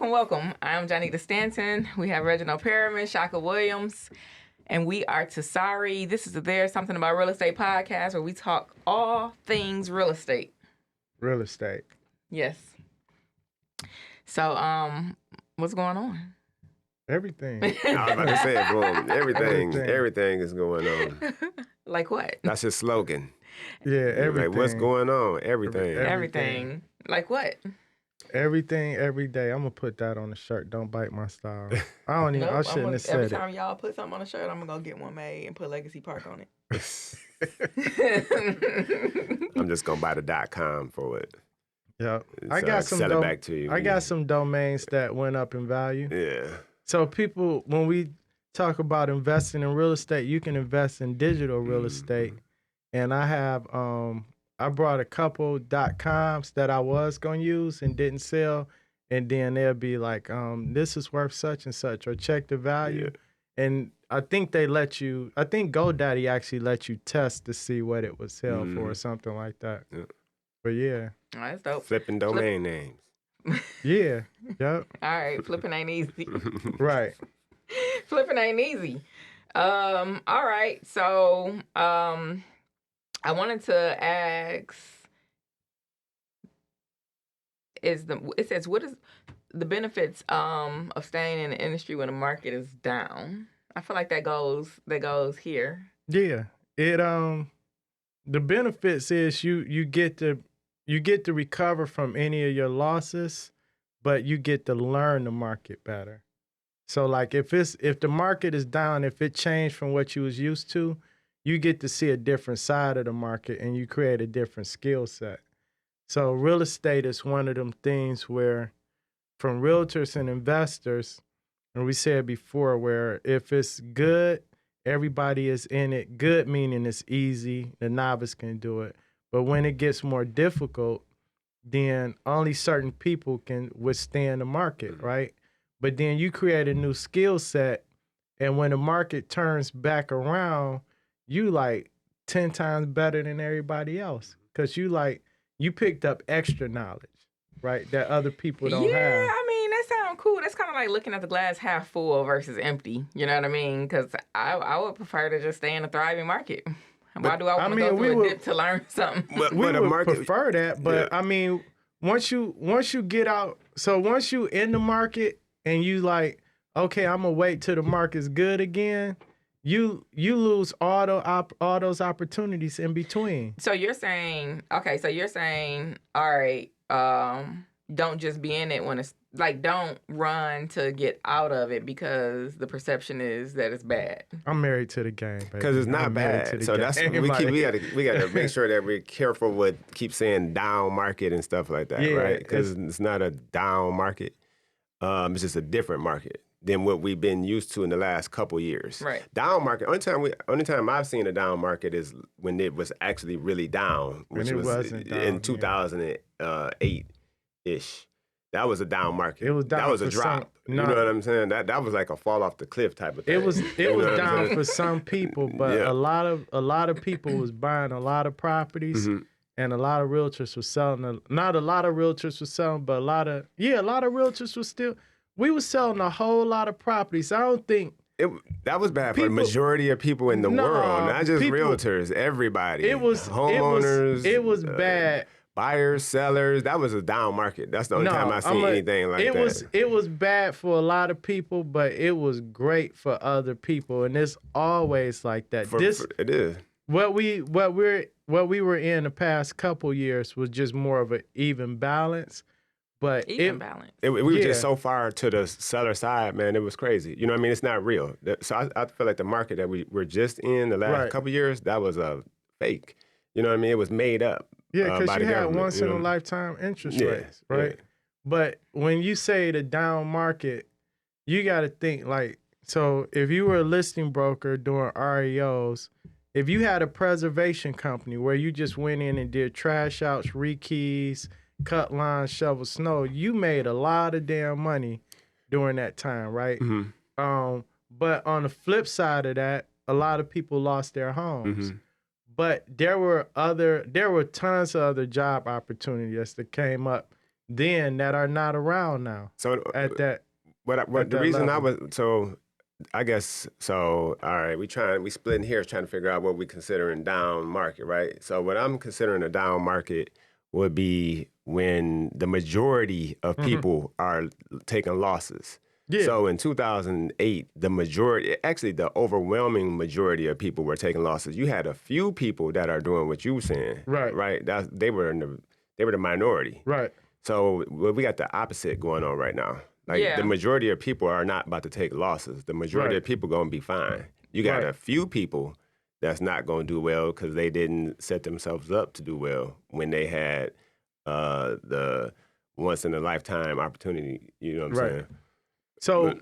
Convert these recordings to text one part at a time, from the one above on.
welcome. I'm Janita Stanton. We have Reginald Perriman, Shaka Williams, and we are TSARE. This is the There's Something About Real Estate podcast where we talk all things real estate. Real estate. Yes. So, what's going on? Everything. I was about to say it, boom. Everything is going on. Like what? That's his slogan. Yeah, everything. Like, what's going on? Everything. Everything. Like what? Everything, every day. I'm going to put that on the shirt. Don't bite my style. I don't even, I shouldn't have said every it. time y'all put something on a shirt, I'm going to go get one made and put Legacy Park on it. I'm just going to buy the .com for it. Yeah. So I got some sell it back to you. I got some domains that went up in value. Yeah. So people, when we talk about investing in real estate, you can invest in digital real estate. And I have I brought a couple .coms that I was going to use and didn't sell. And then they'll be like, this is worth such and such, or check the value. Yeah. And I think they let you, I think GoDaddy actually let you test to see what it would sell for or something like that. Yeah. But yeah. Oh, that's dope. Flipping domain names. Yeah. Yep. All right. Flipping ain't easy. Right. Flipping ain't easy. All right. So, I wanted to ask, it says, what is the benefits of staying in the industry when the market is down? I feel like that goes here. Yeah. It the benefits is you get to recover from any of your losses, but you get to learn the market better. So like if the market is down, if it changed from what you was used to, you get to see a different side of the market and you create a different skill set. So real estate is one of them things where from realtors and investors, and we said before, where if it's good, everybody is in it. Good meaning it's easy, the novice can do it. But when it gets more difficult, then only certain people can withstand the market, right? But then you create a new skill set, and when the market turns back around, you like 10 times better than everybody else because you picked up extra knowledge, right? That other people don't have. Yeah, I mean, that sounds cool. That's kind of like looking at the glass half full versus empty. You know what I mean? Because I would prefer to just stay in a thriving market. Why do I want to go through a dip to learn something? We would prefer that, but yeah. I mean, once you get out, so once you in the market and you like, okay, I'm gonna wait till the market's good again. You lose all those opportunities in between. So you're saying, all right, don't just be in it when it's like, don't run to get out of it because the perception is that it's bad. I'm married to the game, baby. Because it's not bad. So that's we gotta make sure that we're careful with keep saying down market and stuff like that, right? Because it's not a down market. It's just a different market than what we've been used to in the last couple years. Right. Down market. Only time I've seen a down market is when it was actually really down, which was in 2008 ish. That was a down market. It was down. That was a drop. You know what I'm saying? That was like a fall off the cliff type of thing. It was down for some people, but a lot of people was buying a lot of properties. Mm-hmm. And a lot of realtors were selling. Not a lot of realtors were selling, but a lot of realtors were still. We were selling a whole lot of properties. I don't think that was bad for the majority of people in the world, not just realtors. Everybody. It was homeowners. It was bad. Buyers, sellers. That was a down market. That's the only time I seen anything like that. It was bad for a lot of people, but it was great for other people, and it's always like that. It is. What we were in the past couple years was just more of an even balance. But balance. We were just so far to the seller side, man. It was crazy. You know what I mean? It's not real. So I feel like the market that we were just in the last couple years, that was a fake. You know what I mean? It was made up. Yeah, because you had once in a lifetime interest rates, right? Yeah. But when you say the down market, you got to think like, so if you were a listing broker doing REOs, if you had a preservation company where you just went in and did trash outs, rekeys, cut lines, shovel snow, you made a lot of damn money during that time, right? Mm-hmm. But on the flip side of that, a lot of people lost their homes. Mm-hmm. But there were tons of other job opportunities that came up then that are not around now. So at that, what the reason level. I guess so. All right, we splitting here trying to figure out what we consider in down market, right? So what I'm considering a down market would be when the majority of people are taking losses. Yeah. So in 2008, the overwhelming majority of people were taking losses. You had a few people that are doing what you were saying, right? They were the minority, right? So we got the opposite going on right now. Like the majority of people are not about to take losses. The majority of people going to be fine. You got a few people that's not going to do well because they didn't set themselves up to do well when they had the once in a lifetime opportunity. You know what I'm saying? So,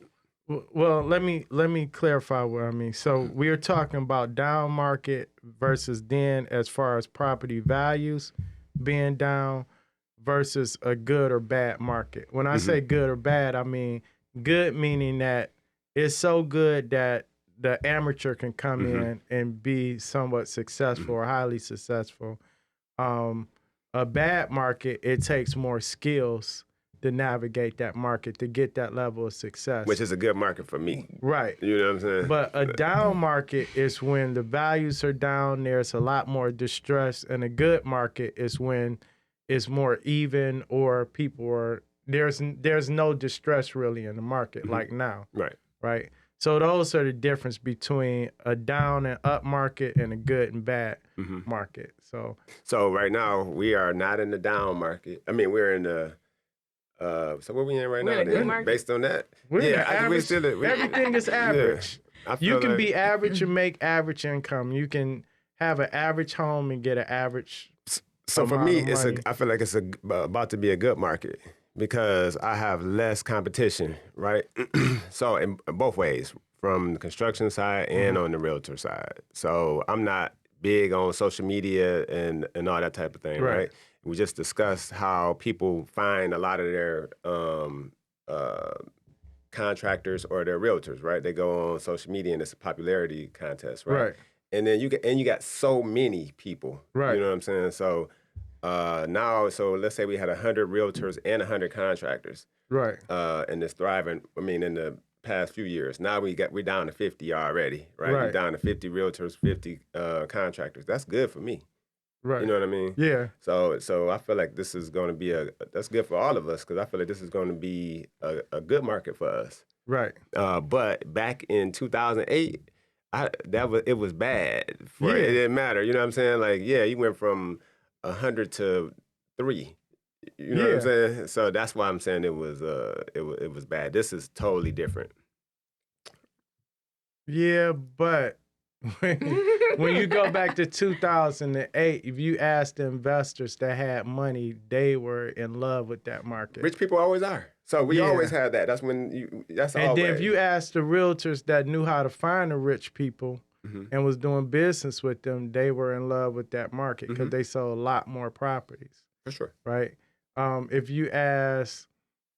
well, let me clarify what I mean. So we are talking about down market versus then as far as property values being down versus a good or bad market. When I say good or bad, I mean good meaning that it's so good that the amateur can come in and be somewhat successful or highly successful. A bad market, it takes more skills to navigate that market to get that level of success. Which is a good market for me. Right. You know what I'm saying? But a down market is when the values are down, there's a lot more distress, and a good market is when it's more even or people are there's no distress really in the market like now. Right. So those are the difference between a down and up market and a good and bad market. So right now we are not in the down market. I mean, we're in the so what we in right now? Then, based on that, everything is average. Yeah, you can be average and make average income. You can have an average home and get an average. So for me, I feel like it's about to be a good market because I have less competition, right? So in both ways, from the construction side and on the realtor side. So I'm not big on social media and all that type of thing, right? We just discussed how people find a lot of their contractors or their realtors, right? They go on social media and it's a popularity contest, right? And then you got so many people, right? You know what I'm saying? So now, let's say we had 100 realtors and 100 contractors, right? And it's thriving. I mean, in the past few years, now we're down to 50 already, right? We're down to 50 realtors, 50 contractors. That's good for me. Right. You know what I mean? Yeah. So I feel like this is going to be that's good for all of us because I feel like this is going to be a good market for us. Right. But back in 2008, it was bad. It didn't matter. You know what I'm saying? Like, you went from 100 to 3. You know what I'm saying? So that's why I'm saying it was bad. This is totally different. Yeah, but when you go back to 2008, if you ask the investors that had money, they were in love with that market. Rich people always are. So we always had that. That's when that's always. And then if you ask the realtors that knew how to find the rich people and was doing business with them, they were in love with that market because they sold a lot more properties. For sure. Right. If you ask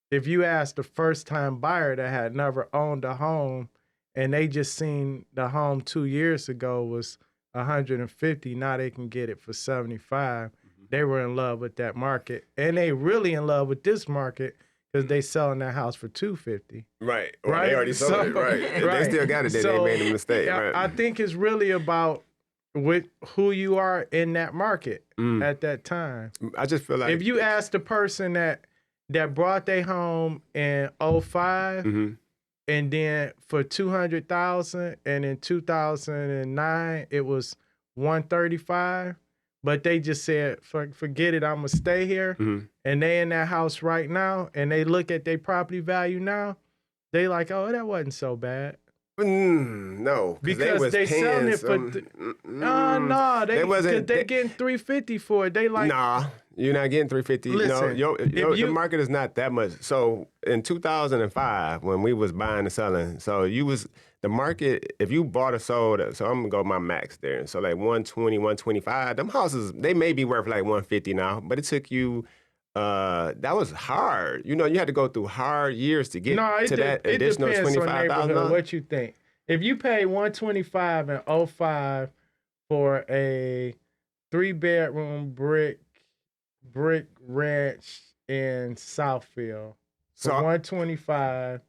the first time buyer that had never owned a home and they just seen the home 2 years ago was 150, now they can get it for 75. They were in love with that market, and they really in love with this market because they selling that house for 250. Right. Or they already sold it. Right. They still got it. They made a mistake. Right. I think it's really about with who you are in that market at that time. I just feel like if you ask the person that brought their home in 2005. And then for $200,000, and in 2009 it was $135. But they just said, "Forget it, I'm gonna stay here." And they in that house right now, and they look at their property value now. They like, "Oh, that wasn't so bad." No, because they selling it for. No, they getting $350 for it. They like. Nah, you're not getting $350. Listen, the market is not that much. So in 2005, when we was buying and selling, the market. If you bought or sold, so I'm gonna go my max there. So like 120, 125. Them houses they may be worth like 150 now, but it took you. That was hard. You had to go through hard years to get to that additional $25,000. What you think? If you pay $125 in 2005 for a 3-bedroom brick ranch in Southfield. So For 125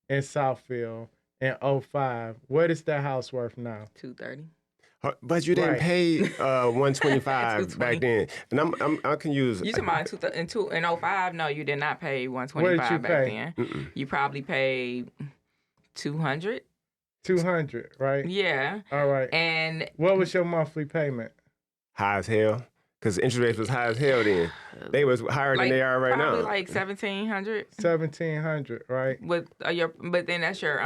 in Southfield in '05. What is that house worth now? 230. but you didn't Right. pay 125 back 220. then, and I can use. You talking about in 05? No, you did not pay What did 125 you back pay? then. Mm-mm. You probably paid 200. 200, right? Yeah. All right. And What was your monthly payment? High as hell, because interest rates was high as hell then. They was higher than they are right probably now. like 1,700. 1,700, right? With but then that's your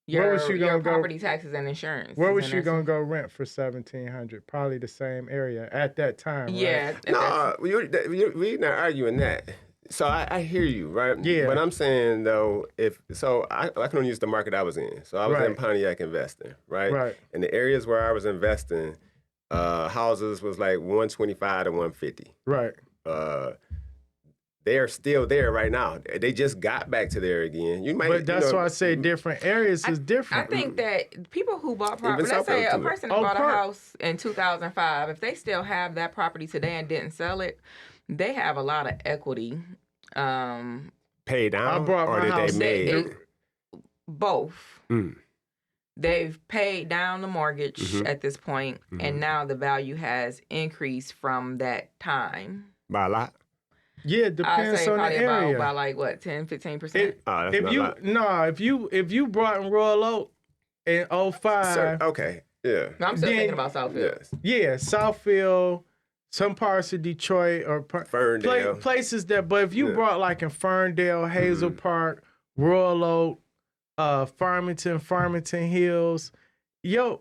Where was you your gonna go? property taxes and insurance. Where was you gonna go rent for 1,700? Probably the same area at that time, right? Yeah. No, we're not arguing that. So I hear you, right? Yeah. But I'm saying though, I can only use the market I was in. So I was in Right. Pontiac investing, right? Right. In the areas where I was investing, houses was like 125 to 150. Right. They're still there right now. They just got back to there again. You might, But that's why I say different areas is different. I think that people who bought property, Even let's say a Southfield, too. person that bought a house in 2005, if they still have that property today and didn't sell it, they have a lot of equity. pay down, I brought or my did house- they made? Both. Mm. They've paid down the mortgage Mhm. at this point, and now the value has increased from that time. By a lot? Yeah, it I'd depends say on the probably area. about by like what, 10, 15%? Oh, that's If not a you lot. if you brought in Royal Oak in 05, Sir, okay, yeah. No, I'm still Then- thinking about Southfield. Yes. yeah, Southfield, some parts of Detroit or Ferndale. places that. But if you Yeah. brought like in Ferndale, Hazel Park, Royal Oak, Farmington Hills,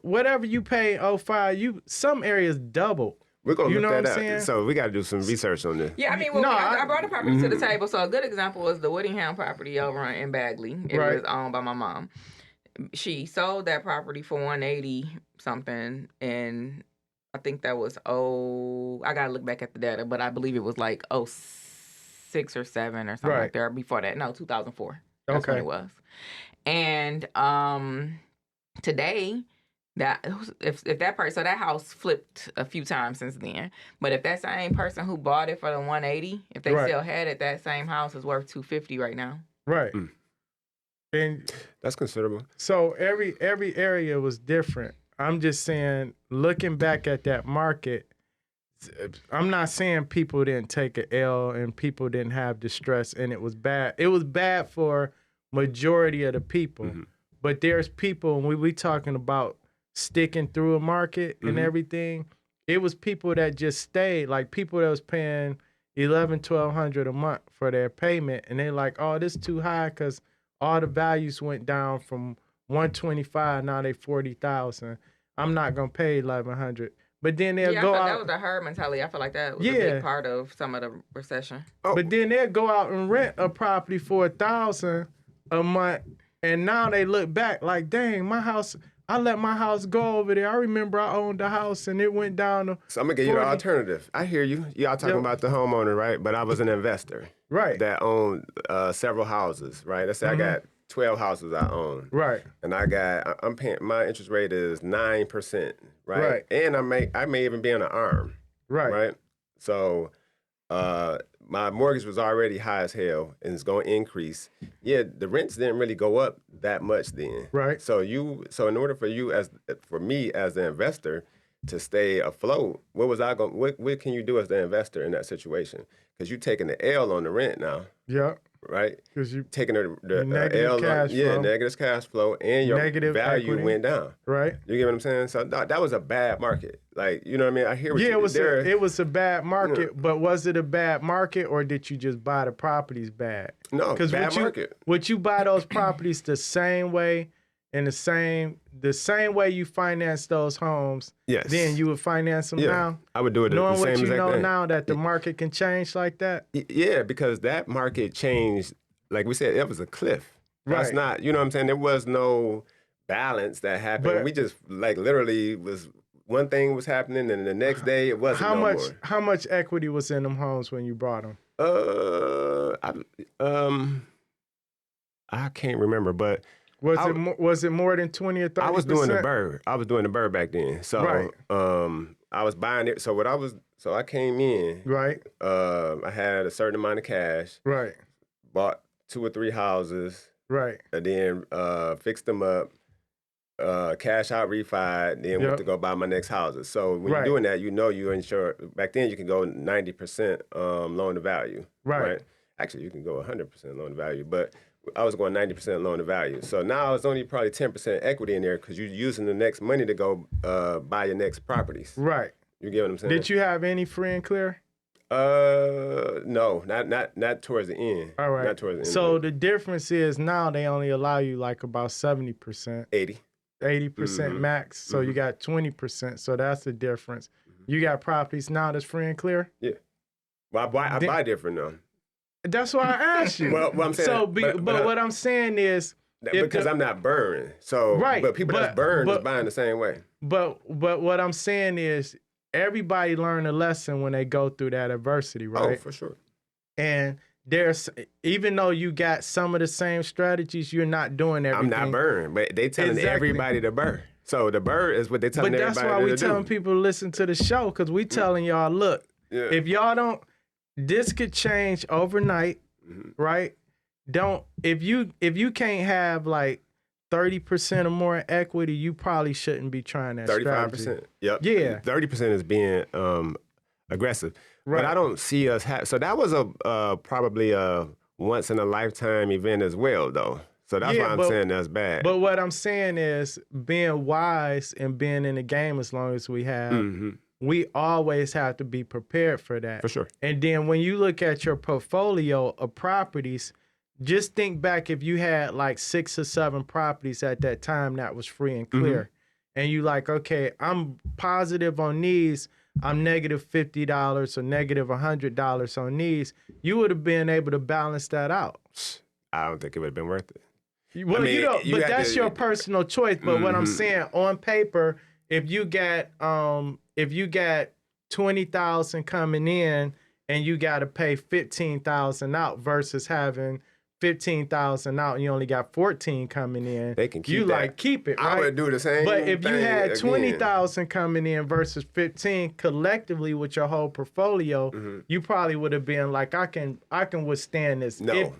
whatever you pay in 05, some areas double. We're going to You know look what that I'm up. saying? So we got to do some research on this. Yeah, I mean, well, No, I brought a property to the Mhm. table. So a good example was the Woodingham property over in Bagley. It Right. was owned by my mom. She sold that property for 180 something, and I think that was I gotta look back at the data, but I believe it was like 06 or 7 or something Right. like that. Before that, no, 2004. That's when Okay. it was. And today, that if that person, so that house flipped a few times since then. But if that same person who bought it for the 180, if they Right. still had it, that same house is worth 250 right now. Right. Mm. And That's considerable. so every area was different. I'm just saying, looking back at that market, I'm not saying people didn't take an L and people didn't have distress and it was bad. It was bad for majority of the people. Mhm. But there's people, and we talking about sticking through a market and Mhm. everything. It was people that just stayed, like people that was paying $1,100-1,200 a month for their payment, and they're like, "Oh, this too high," because all the values went down from 125, now they 40,000. I'm not gonna pay 1,100. But then they'll Yeah, I go thought that out. was the herd mentality. I feel like that was a Yeah. big part of some of the recession. Oh, But then they'll go out and rent a property for 1,000 a month, and now they look back like, "Dang, my house! I let my house go over there. I remember I owned the house and it went down to so I'm going to give you the 40. alternative. I hear you. Y'all talking Yep. about the homeowner, right? But I was an investor Right, that owned several houses, right? Let's say I got 12 houses I own. right, And I'm paying, my interest rate is 9%, right? Right. And I may even be on an arm, right, right? So my mortgage was already high as hell and it's going to increase. Yeah, the rents didn't really go up that much then. Right. So in order for me as the investor to stay afloat, what can you do as the investor in that situation? Because you're taking the L on the rent now, yeah. right? Because you Taking the Negative L cash flow. negative cash flow, and your Negative value equity. went down. right. You get what I'm saying? So that was a bad market. Like, you know what I mean? I hear what Yeah, you it was a bad market, but was it a bad market or did you just buy the properties bad? No, bad market. Would you buy those properties the same way and the same way you finance those homes? Yes. Then you would finance them Yeah. now? I would do it the Knowing same what you exact know thing. now that the market can change like that? Yeah, because that market changed. Like we said, it was a cliff. That's Right. not, you know what I'm saying? There was no balance that happened. But- we just like literally was one thing was happening and the next day it wasn't more. How much equity was in them homes when you bought them? I can't remember, but Was it more than 20 or 30%? I was doing the bird. I was doing the bird back then. So Right. I was buying it. So I came in. Right. I had a certain amount of cash. Right. Bought 2 or 3 houses. Right. And then fixed them up. Cash out, refi, then went to go buy my next houses. So when you're doing that, you're insured. Back then, you can go 90% loan to value. Right. Actually, you can go 100% loan to value, but I was going 90% loan to value. So now it's only probably 10% equity in there because you're using the next money to go buy your next properties. Right. You get what I'm saying? Did you have any free and clear? No, not towards the end. All right. Not towards the end. So the difference is now they only allow you like about 70%. 80% max. So you got 20%. So that's the difference. You got properties now that's free and clear? Yeah. Well, I buy different though. That's why I asked you. Well, I'm saying. So, but what I'm saying is, because I'm not burned. So, but people that's burned is buying the same way. But what I'm saying is, everybody learn a lesson when they go through that adversity, right? Oh, for sure. And even though you got some of the same strategies, you're not doing everything. I'm not burned, but they telling everybody to burn. So the burn is what they telling everybody to do. But that's why we telling people to listen to the show, because we telling y'all, look, if y'all don't, this could change overnight, right? If you can't have like 30% or more equity, you probably shouldn't be trying that 35%. strategy. Yep. Yeah. 30% is being aggressive. Right. But I don't see us so that was probably a once in a lifetime event as well, though. So that's why I'm saying that's bad. But what I'm saying is, being wise and being in the game as long as we have, we always have to be prepared for that. For sure. And then when you look at your portfolio of properties, just think back if you had like 6 or 7 properties at that time that was free and clear. And you like, okay, I'm positive on these, I'm negative $50 or negative $100 on these, you would have been able to balance that out. I don't think it would have been worth it. Well, but that's your personal choice. But what I'm saying, on paper, if you got 20,000 coming in and you got to pay 15,000 out versus having 15,000 out and you only got 14 coming in, they can keep that. Keep it, right? I would do the same. But if you had 20,000 coming in versus 15 collectively with your whole portfolio, you probably would have been like, I can withstand this. No.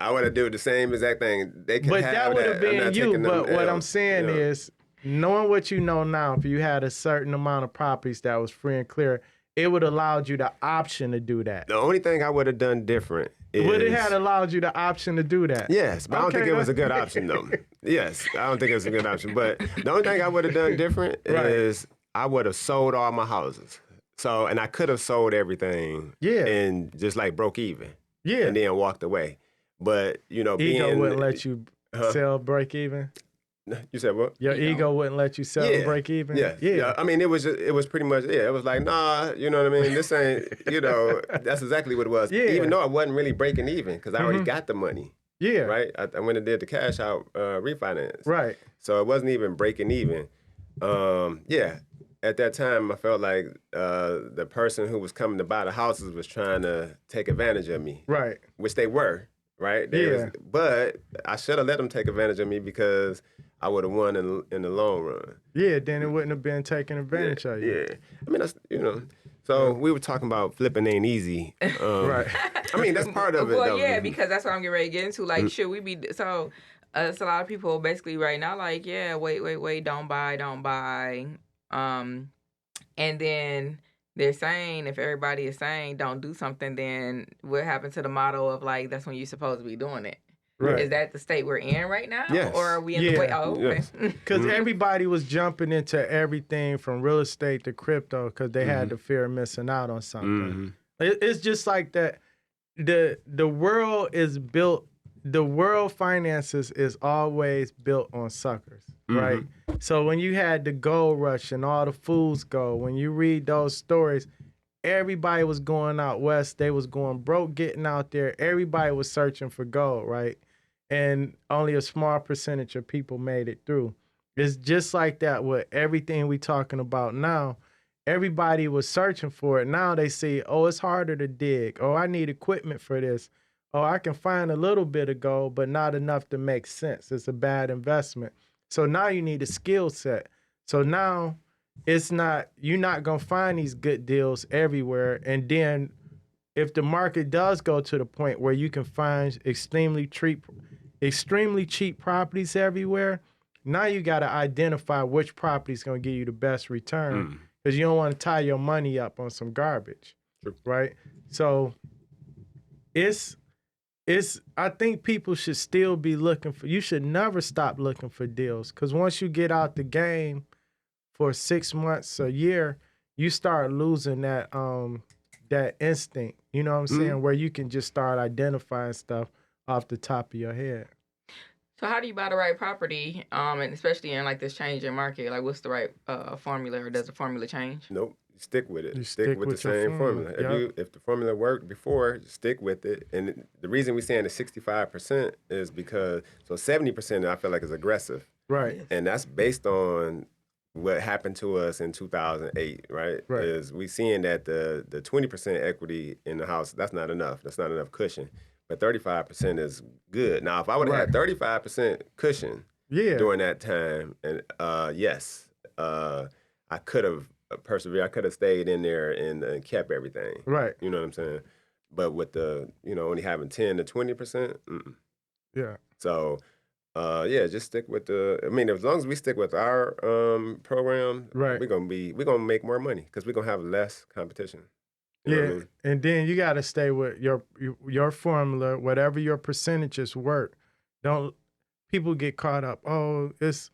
I would have done the same exact thing. They can but have that would have been you. But what I'm saying is, knowing what you know now, if you had a certain amount of properties that was free and clear, it would have allowed you the option to do that. The only thing I would have done different is... Would it have allowed you the option to do that? Yes, but I don't think it was a good option, though. Yes, I don't think it was a good option. But the only thing I would have done different is I would have sold all my houses. So, and I could have sold everything and just like broke even. Yeah. And then walked away. But, ego wouldn't let you sell break even? You said what? Your ego wouldn't let you sell and break even? Yeah. I mean, it was pretty much, it was like, nah, you know what I mean? This ain't, that's exactly what it was. Yeah. Even though I wasn't really breaking even because I already got the money. Yeah. Right? I went and did the cash out refinance. Right. So it wasn't even breaking even. At that time, I felt like the person who was coming to buy the houses was trying to take advantage of me. Right. Which they were. Right? But I should have let them take advantage of me because I would have won in the long run. Yeah, then it wouldn't have been taking advantage of you. Yeah. I mean, that's, so we were talking about flipping ain't easy. Right. I mean, that's part of it, though. Well, because that's what I'm getting ready to get into. Like, should we be, so it's a lot of people basically right now like, wait, don't buy. And then they're saying, if everybody is saying don't do something, then what happened to the motto of like, that's when you're supposed to be doing it? Right. Is that the state we're in right now? Yes. Or are we in the way? Oh, okay. Because everybody was jumping into everything from real estate to crypto because they had the fear of missing out on something. It's just like that. The world is built, the world finances is always built on suckers, right? So when you had the gold rush and all the fools gold, when you read those stories, everybody was going out west. They was going broke getting out there. Everybody was searching for gold, right? And only a small percentage of people made it through. It's just like that with everything we talking about now. Everybody was searching for it. Now they see, oh, it's harder to dig. Oh, I need equipment for this. Oh, I can find a little bit of gold, but not enough to make sense. It's a bad investment. So now you need a skill set. So now you're not gonna find these good deals everywhere. And then if the market does go to the point where you can find extremely cheap properties everywhere, now you got to identify which property is going to give you the best return, because you don't want to tie your money up on some garbage. True. Right? So it's I think people should still be looking for, you should never stop looking for deals, because once you get out the game for 6 months, a year, you start losing that instinct, you know what I'm saying, where you can just start identifying stuff off the top of your head. So how do you buy the right property, and especially in like this changing market? Like, what's the right formula, or does the formula change? Nope. Stick with it. You stick with the same formula. If the formula worked before, stick with it. And the reason we're saying the 65% is because 70% I feel like is aggressive. Right. And that's based on what happened to us in 2008, right? Right. Is we seeing that the 20% equity in the house, that's not enough. That's not enough cushion. But 35% is good. Now, if I would have had 35% cushion during that time, and yes, I could have persevered. I could have stayed in there and kept everything. Right. You know what I'm saying? But with the, only having 10 to 20%, yeah. So, just stick with as long as we stick with our program, right, we're gonna make more money because we're gonna have less competition. You know what I mean? And then you got to stay with your formula, whatever your percentages work. Don't people get caught up? Oh, it's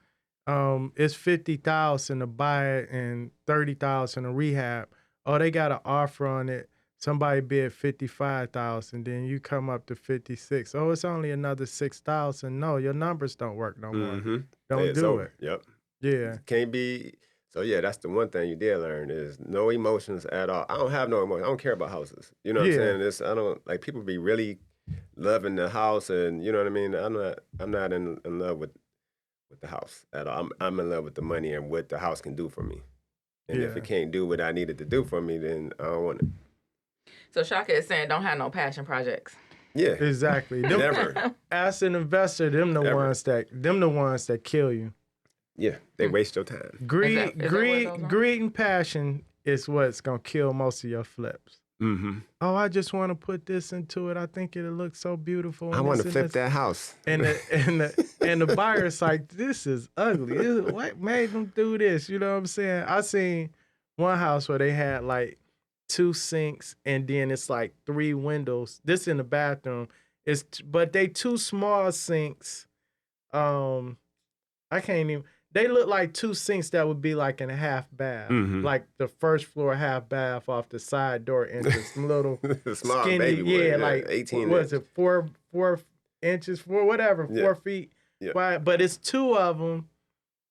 50,000 to buy it and 30,000 to rehab. Oh, they got an offer on it. Somebody bid 55,000, then you come up to 56. Oh, it's only another 6,000. No, your numbers don't work no more. Don't do it. Yep. Yeah. Can't be. So yeah, that's the one thing you did learn is no emotions at all. I don't have no emotions. I don't care about houses. You know what I'm saying? I don't like people be really loving the house, and you know what I mean. I'm not in love with the house at all. I'm in love with the money and what the house can do for me. And if it can't do what I need it to do for me, then I don't want it. So Shaka is saying don't have no passion projects. Yeah, exactly. Never. As an investor, them the ones that kill you. Yeah, they waste your time. Greed and passion is what's gonna kill most of your flips. Mm-hmm. Oh, I just want to put this into it. I think it'll look so beautiful. I want to flip that house. And the buyer's like, this is ugly. What made them do this? You know what I'm saying? I seen one house where they had like 2 sinks and then it's like 3 windows. This in the bathroom. But they 2 small sinks. I can't even. They look like 2 sinks that would be like in a half bath, like the first floor half bath off the side door entrance, little small skinny, baby one, like 18. What is it, 4 inches, 4 feet wide? But it's 2 of them,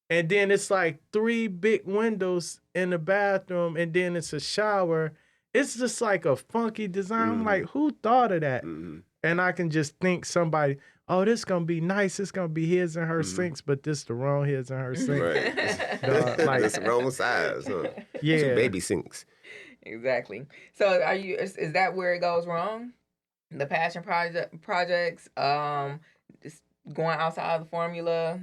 and then it's like 3 big windows in the bathroom, and then it's a shower. It's just like a funky design. I'm like, who thought of that? And I can just think somebody, oh, this gonna be nice. It's gonna be his and her sinks, but this the wrong his and her sinks. Right. Like it's the wrong size. Huh? Yeah, 2 baby sinks. Exactly. So is that where it goes wrong? The passion projects, just going outside of the formula.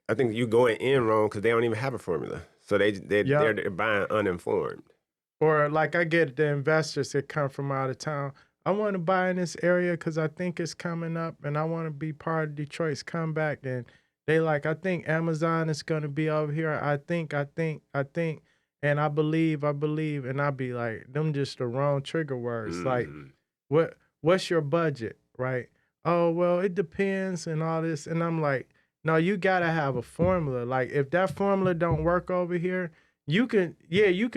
I think you going in wrong because they don't even have a formula, so they're buying uninformed. Or like I get the investors that come from out of town. I want to buy in this area because I think it's coming up and I want to be part of Detroit's comeback. And they like, I think Amazon is going to be over here. I think. And I believe. And I be like, them just the wrong trigger words. Like, what's your budget, right? Oh, well, it depends and all this. And I'm like, no, you got to have a formula. Like, if that formula don't work over here, you could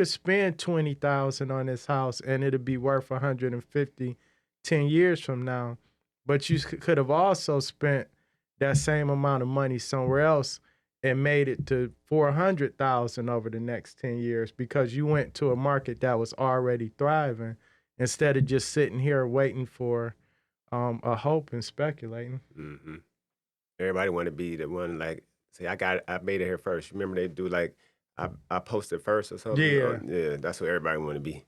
spend $20,000 on this house and it'll be worth $150 10 years from now. But you could have also spent that same amount of money somewhere else and made it to $400,000 over the next 10 years because you went to a market that was already thriving instead of just sitting here waiting for a hope and speculating. Mm-hmm. Everybody want to be the one like, say, I made it here first. Remember they do like, I posted first or something. Yeah, that's what everybody want to be.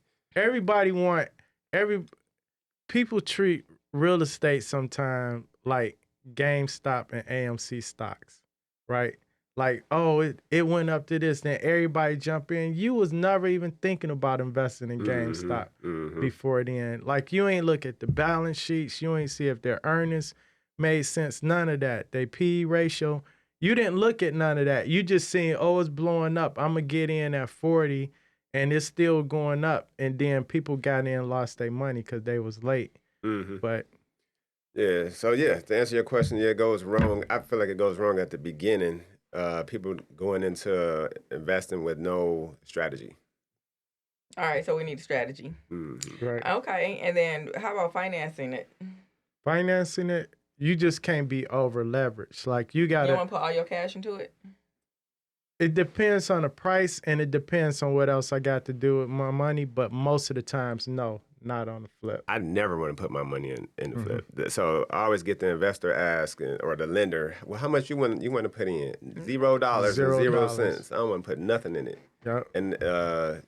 People treat real estate sometimes like GameStop and AMC stocks, right? like, oh, it went up to this, then everybody jump in. You was never even thinking about investing in GameStop before then. Like, you ain't look at the balance sheets. You ain't see if their earnings made sense. None of that. They P/E ratio. You didn't look at none of that. You just seen, oh, it's blowing up. I'm going to get in at 40 and it's still going up. And then people got in and lost their money because they was late. But yeah, so to answer your question, it goes wrong. I feel like it goes wrong at the beginning. People going into investing with no strategy. All right, so we need a strategy. Right. Okay, and then how about financing it? Financing it, you just can't be over leveraged. Like, you got You want to put all your cash into it? It depends on the price, and it depends on what else I got to do with my money. But most of the times, no, not on the flip. I never want to put my money in the flip. So I always get the investor ask or the lender, well, how much you want to put in? $0 and 0 cents. I don't want to put nothing in it. Yep. And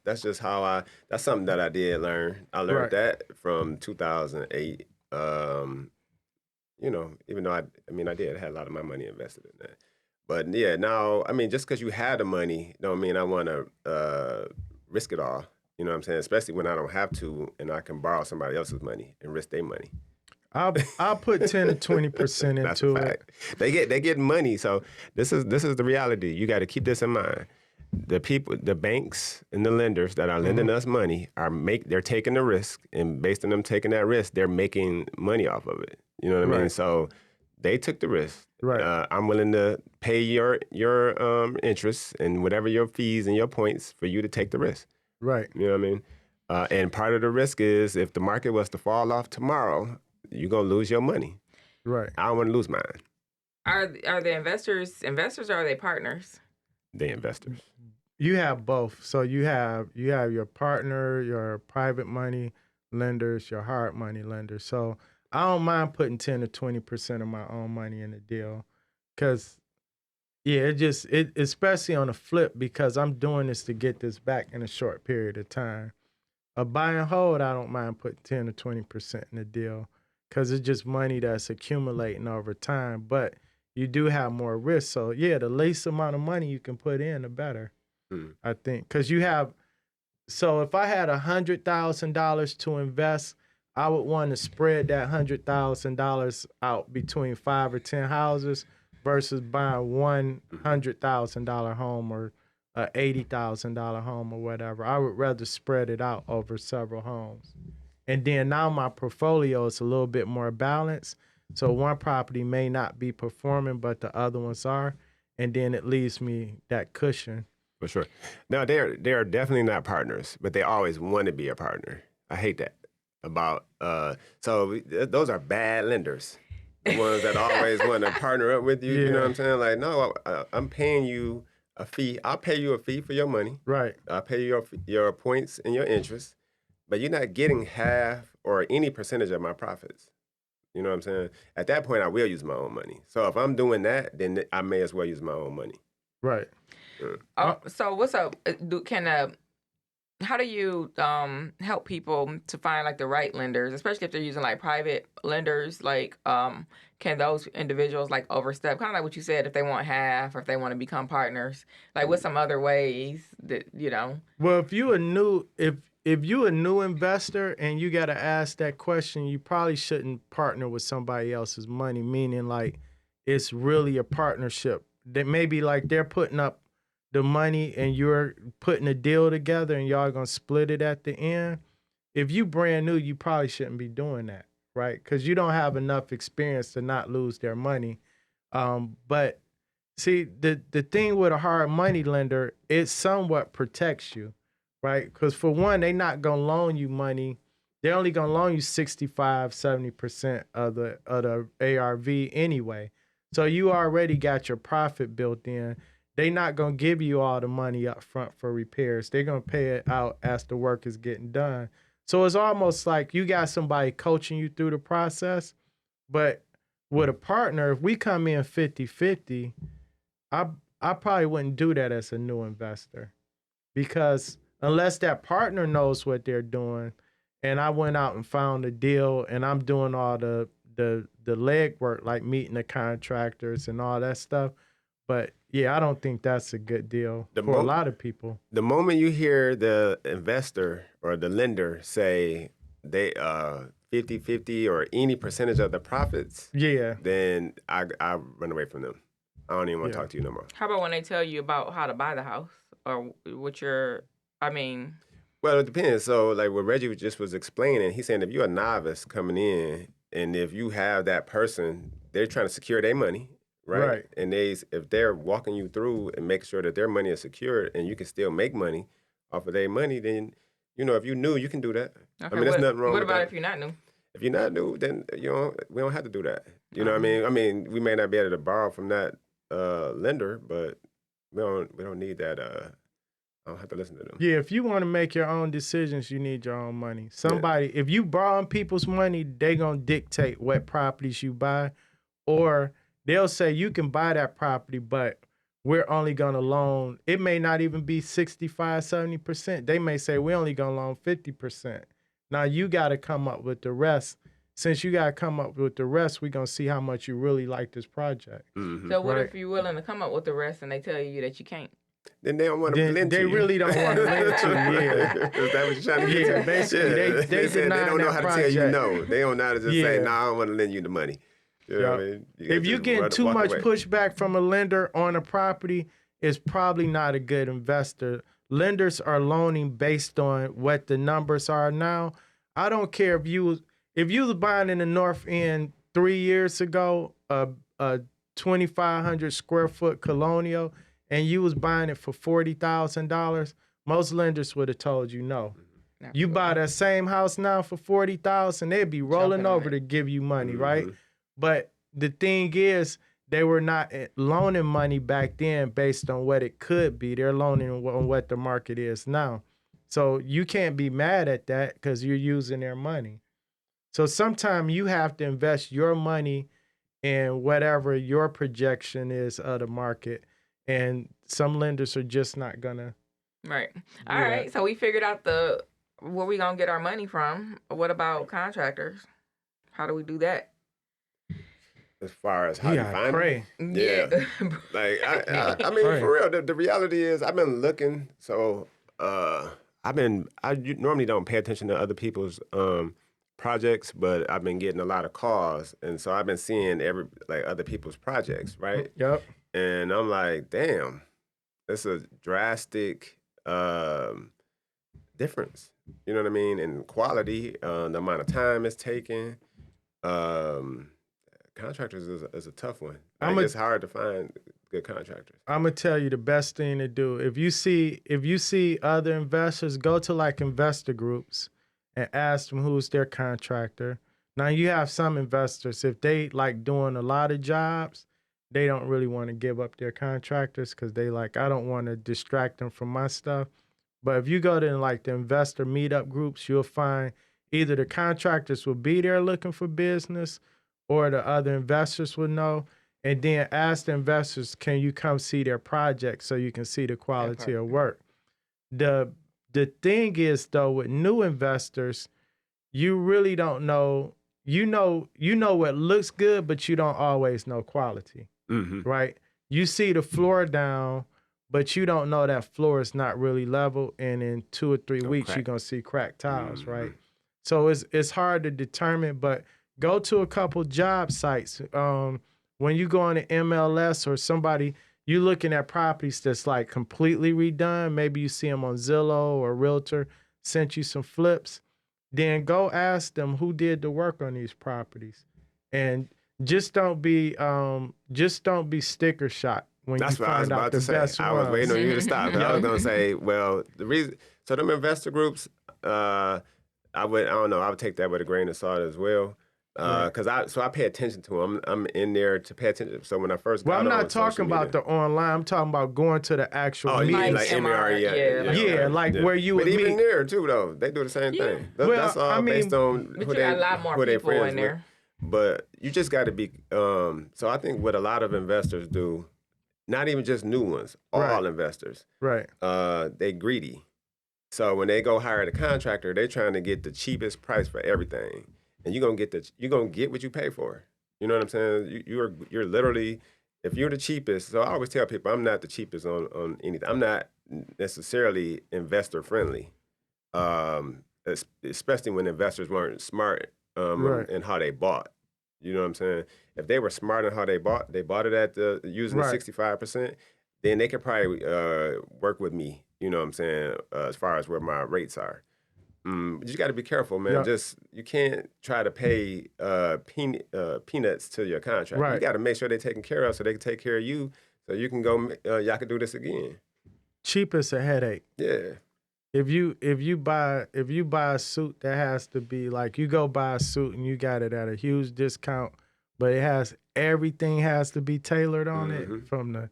that's just how that's something that I did learn. I learned that from 2008. Even though I did have a lot of my money invested in that. But yeah, now, just because you had the money don't mean I want to risk it all. You know what I'm saying? Especially when I don't have to and I can borrow somebody else's money and risk their money. I'll put 10 to 20% into it. They get money. So this is the reality. You got to keep this in mind. The people, the banks and the lenders that are lending us money they're taking the risk, and based on them taking that risk, they're making money off of it. You know what I mean? So they took the risk. Right. I'm willing to pay your interest and whatever your fees and your points for you to take the risk. Right. You know what I mean? And part of the risk is if the market was to fall off tomorrow, you're gonna lose your money. Right. I don't want to lose mine. Are the investors or are they partners? They investors. You have both. So you have your partner, your private money lenders, your hard money lenders. So I don't mind putting 10 to 20% of my own money in a deal, because it especially on a flip, because I'm doing this to get this back in a short period of time. A buy and hold, I don't mind putting 10 to 20% in a deal, because it's just money that's accumulating over time. But you do have more risk. So the least amount of money you can put in, the better. I think, because so if I had $100,000 to invest, I would want to spread that $100,000 out between 5 or 10 houses versus buying $100,000 home or a $80,000 home or whatever. I would rather spread it out over several homes. And then now my portfolio is a little bit more balanced. So one property may not be performing, but the other ones are. And then it leaves me that cushion. For sure. No, they're definitely not partners, but they always want to be a partner. I hate that about. So those are bad lenders. The ones that always want to partner up with you. You know what I'm saying? Like, no, I'm paying you a fee. I'll pay you a fee for your money. Right. I'll pay you your points and your interest, but you're not getting half or any percentage of my profits. You know what I'm saying? At that point, I will use my own money. So if I'm doing that, then I may as well use my own money. Right. So what's up? How do you help people to find like the right lenders, especially if they're using like private lenders? Like, can those individuals like overstep? Kind of like what you said, if they want half or if they want to become partners. Like, what's some other ways that Well, if you a new investor and you got to ask that question, you probably shouldn't partner with somebody else's money. Meaning, like, it's really a partnership. That maybe like they're putting up the money and you're putting a deal together and y'all gonna split it at the end. If you brand new, you probably shouldn't be doing that, right? Because you don't have enough experience to not lose their money. But see, the thing with a hard money lender, it somewhat protects you, right? Because for one, they're not gonna loan you money. They're only gonna loan you 65, 70% of the ARV anyway. So you already got your profit built in. They're not going to give you all the money up front for repairs. They're going to pay it out as the work is getting done. So it's almost like you got somebody coaching you through the process. But with a partner, if we come in 50-50, I probably wouldn't do that as a new investor. Because unless that partner knows what they're doing, and I went out and found a deal and I'm doing all the legwork, like meeting the contractors and all that stuff, But yeah, I don't think that's a good deal for a lot of people. The moment you hear the investor or the lender say they 50-50 or any percentage of the profits, then I run away from them. I don't even want to talk to you no more. How about when they tell you about how to buy the house or what Well, it depends. So like what Reggie just was explaining, he's saying if you're a novice coming in and if you have that person, they're trying to secure their money. Right. And if they're walking you through and making sure that their money is secured and you can still make money off of their money, then, if you're new, you can do that. Okay, I mean, there's nothing wrong with that. What about if you're not new? If you're not new, then, we don't have to do that. You know what I mean? I mean, we may not be able to borrow from that lender, but we don't need that. I don't have to listen to them. Yeah, if you want to make your own decisions, you need your own money. If you borrowing people's money, they going to dictate what properties you buy, or they'll say you can buy that property, but we're only going to loan. It may not even be 65, 70%. They may say we're only going to loan 50%. Now you got to come up with the rest. Since you got to come up with the rest, we're going to see how much you really like this project. Mm-hmm. So what if you're willing to come up with the rest and they tell you that you can't? Then they don't want to lend to you. They really don't want to lend to you, Is that what you're trying to get to? Basically, they don't know how to tell you no. They don't know how to just say, no, I don't want to lend you the money. You know what I mean? If you get too much pushback from a lender on a property, it's probably not a good investor. Lenders are loaning based on what the numbers are now. I don't care if you was buying in the North End 3 years ago, a 2,500 square foot colonial, and you was buying it for $40,000, most lenders would have told you no. Absolutely. You buy that same house now for $40,000, they'd be rolling over to give you money, right? But the thing is, they were not loaning money back then based on what it could be. They're loaning on what the market is now. So you can't be mad at that because you're using their money. So sometimes you have to invest your money in whatever your projection is of the market. And some lenders are just not going to. Right. All right. So we figured out where we going to get our money from. What about contractors? How do we do that? As far as how you find them? Yeah. Like, I mean, for real, the reality is I've been looking. So I normally don't pay attention to other people's projects, but I've been getting a lot of calls. And so I've been seeing other people's projects, right? Yep. And I'm like, damn, it's a drastic difference. You know what I mean? In quality, the amount of time it's taking. Contractors is a tough one. It's hard to find good contractors. I'm gonna tell you the best thing to do. If you see other investors, go to like investor groups and ask them who's their contractor. Now you have some investors, if they like doing a lot of jobs, they don't really want to give up their contractors because they like, I don't want to distract them from my stuff. But if you go to like the investor meetup groups, you'll find either the contractors will be there looking for business or the other investors will know. And then ask the investors, can you come see their project so you can see the quality of work? The thing is, though, with new investors, you really don't know. You know what looks good, but you don't always know quality. Right? You see the floor down, but you don't know that floor is not really level, and in 2 or 3 weeks you're gonna see cracked tiles, right? So it's hard to determine, but go to a couple job sites. When you go on the MLS or somebody, you're looking at properties that's like completely redone. Maybe you see them on Zillow or Realtor, sent you some flips. Then go ask them who did the work on these properties, and just don't be sticker shock when you find out the best ones. I was waiting on you to stop. I was gonna say, well, the reason. So them investor groups, I would take that with a grain of salt as well. Because I pay attention to them. I'm in there to pay attention. So when I first got I'm not talking about the online. I'm talking about going to the actual meeting. Like MRE, like where you would meet. But even meet. there too, though, they do the same thing. That's all based on who they, a lot more who they people friends in there. with. But you just got to be. So I think what a lot of investors do, not even just new ones, all investors, right? They greedy. So when they go hire the contractor, they're trying to get the cheapest price for everything. And you're gonna get what you pay for. You know what I'm saying? You're literally if you're the cheapest, so I always tell people I'm not the cheapest on anything. I'm not necessarily investor friendly, especially when investors weren't smart Right. in how they bought. You know what I'm saying? If they were smart in how they bought it at using the Right. 65%, then they could probably work with me. You know what I'm saying? As far as where my rates are. But you got to be careful, man. Yeah. Just you can't try to pay peanuts to your contract. Right. You got to make sure they're taken care of so they can take care of you, so you can go. Y'all can do this again. Cheap is a headache. Yeah. If you buy a suit that has to be like, you go buy a suit and you got it at a huge discount, but everything has to be tailored on it, from the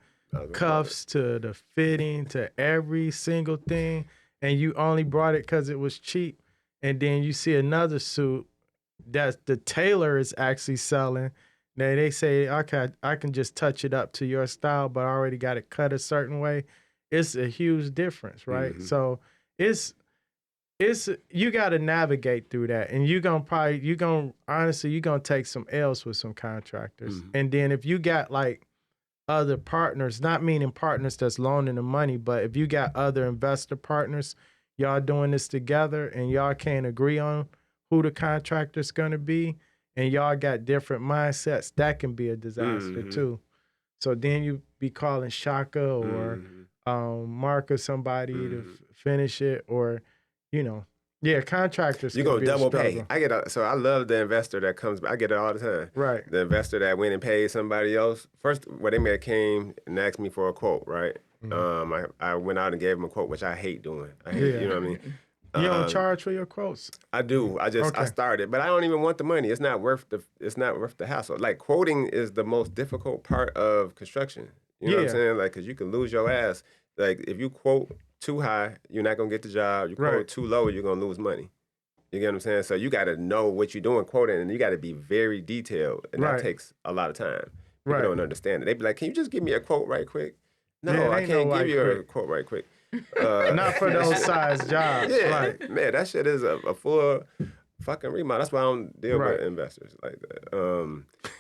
cuffs to the fitting to every single thing, and you only brought it because it was cheap, and then you see another suit that the tailor is actually selling. Now they say, okay, I can just touch it up to your style, but I already got it cut a certain way. It's a huge difference, right? So it's you got to navigate through that, and you're gonna take some L's with some contractors, and then if you got like other partners, not meaning partners that's loaning the money, but if you got other investor partners, y'all doing this together, and y'all can't agree on who the contractor's gonna be, and y'all got different mindsets, that can be a disaster too. So then you be calling Shaka or Mark or somebody to finish it, or contractors. You can go be a double struggle. pay. So I love the investor that comes. I get it all the time. Right. The investor that went and paid somebody else first. They may have came and asked me for a quote, right? I went out and gave them a quote, which I hate doing. You know what I mean? You don't charge for your quotes? I do. I started, but I don't even want the money. It's not worth the hassle. Like, quoting is the most difficult part of construction. You know what I'm saying? Like, because you can lose your ass. Like, if you quote too high, you're not gonna get the job. You quote too low, you're gonna lose money. You get what I'm saying? So you got to know what you're doing quoting, and you got to be very detailed, and that takes a lot of time. People don't understand it. They be like, "Can you just give me a quote right quick?" No, I can't give you a quote right quick. Not for those size jobs. Yeah, man, that shit is a full fucking remodel. That's why I don't deal with investors like that.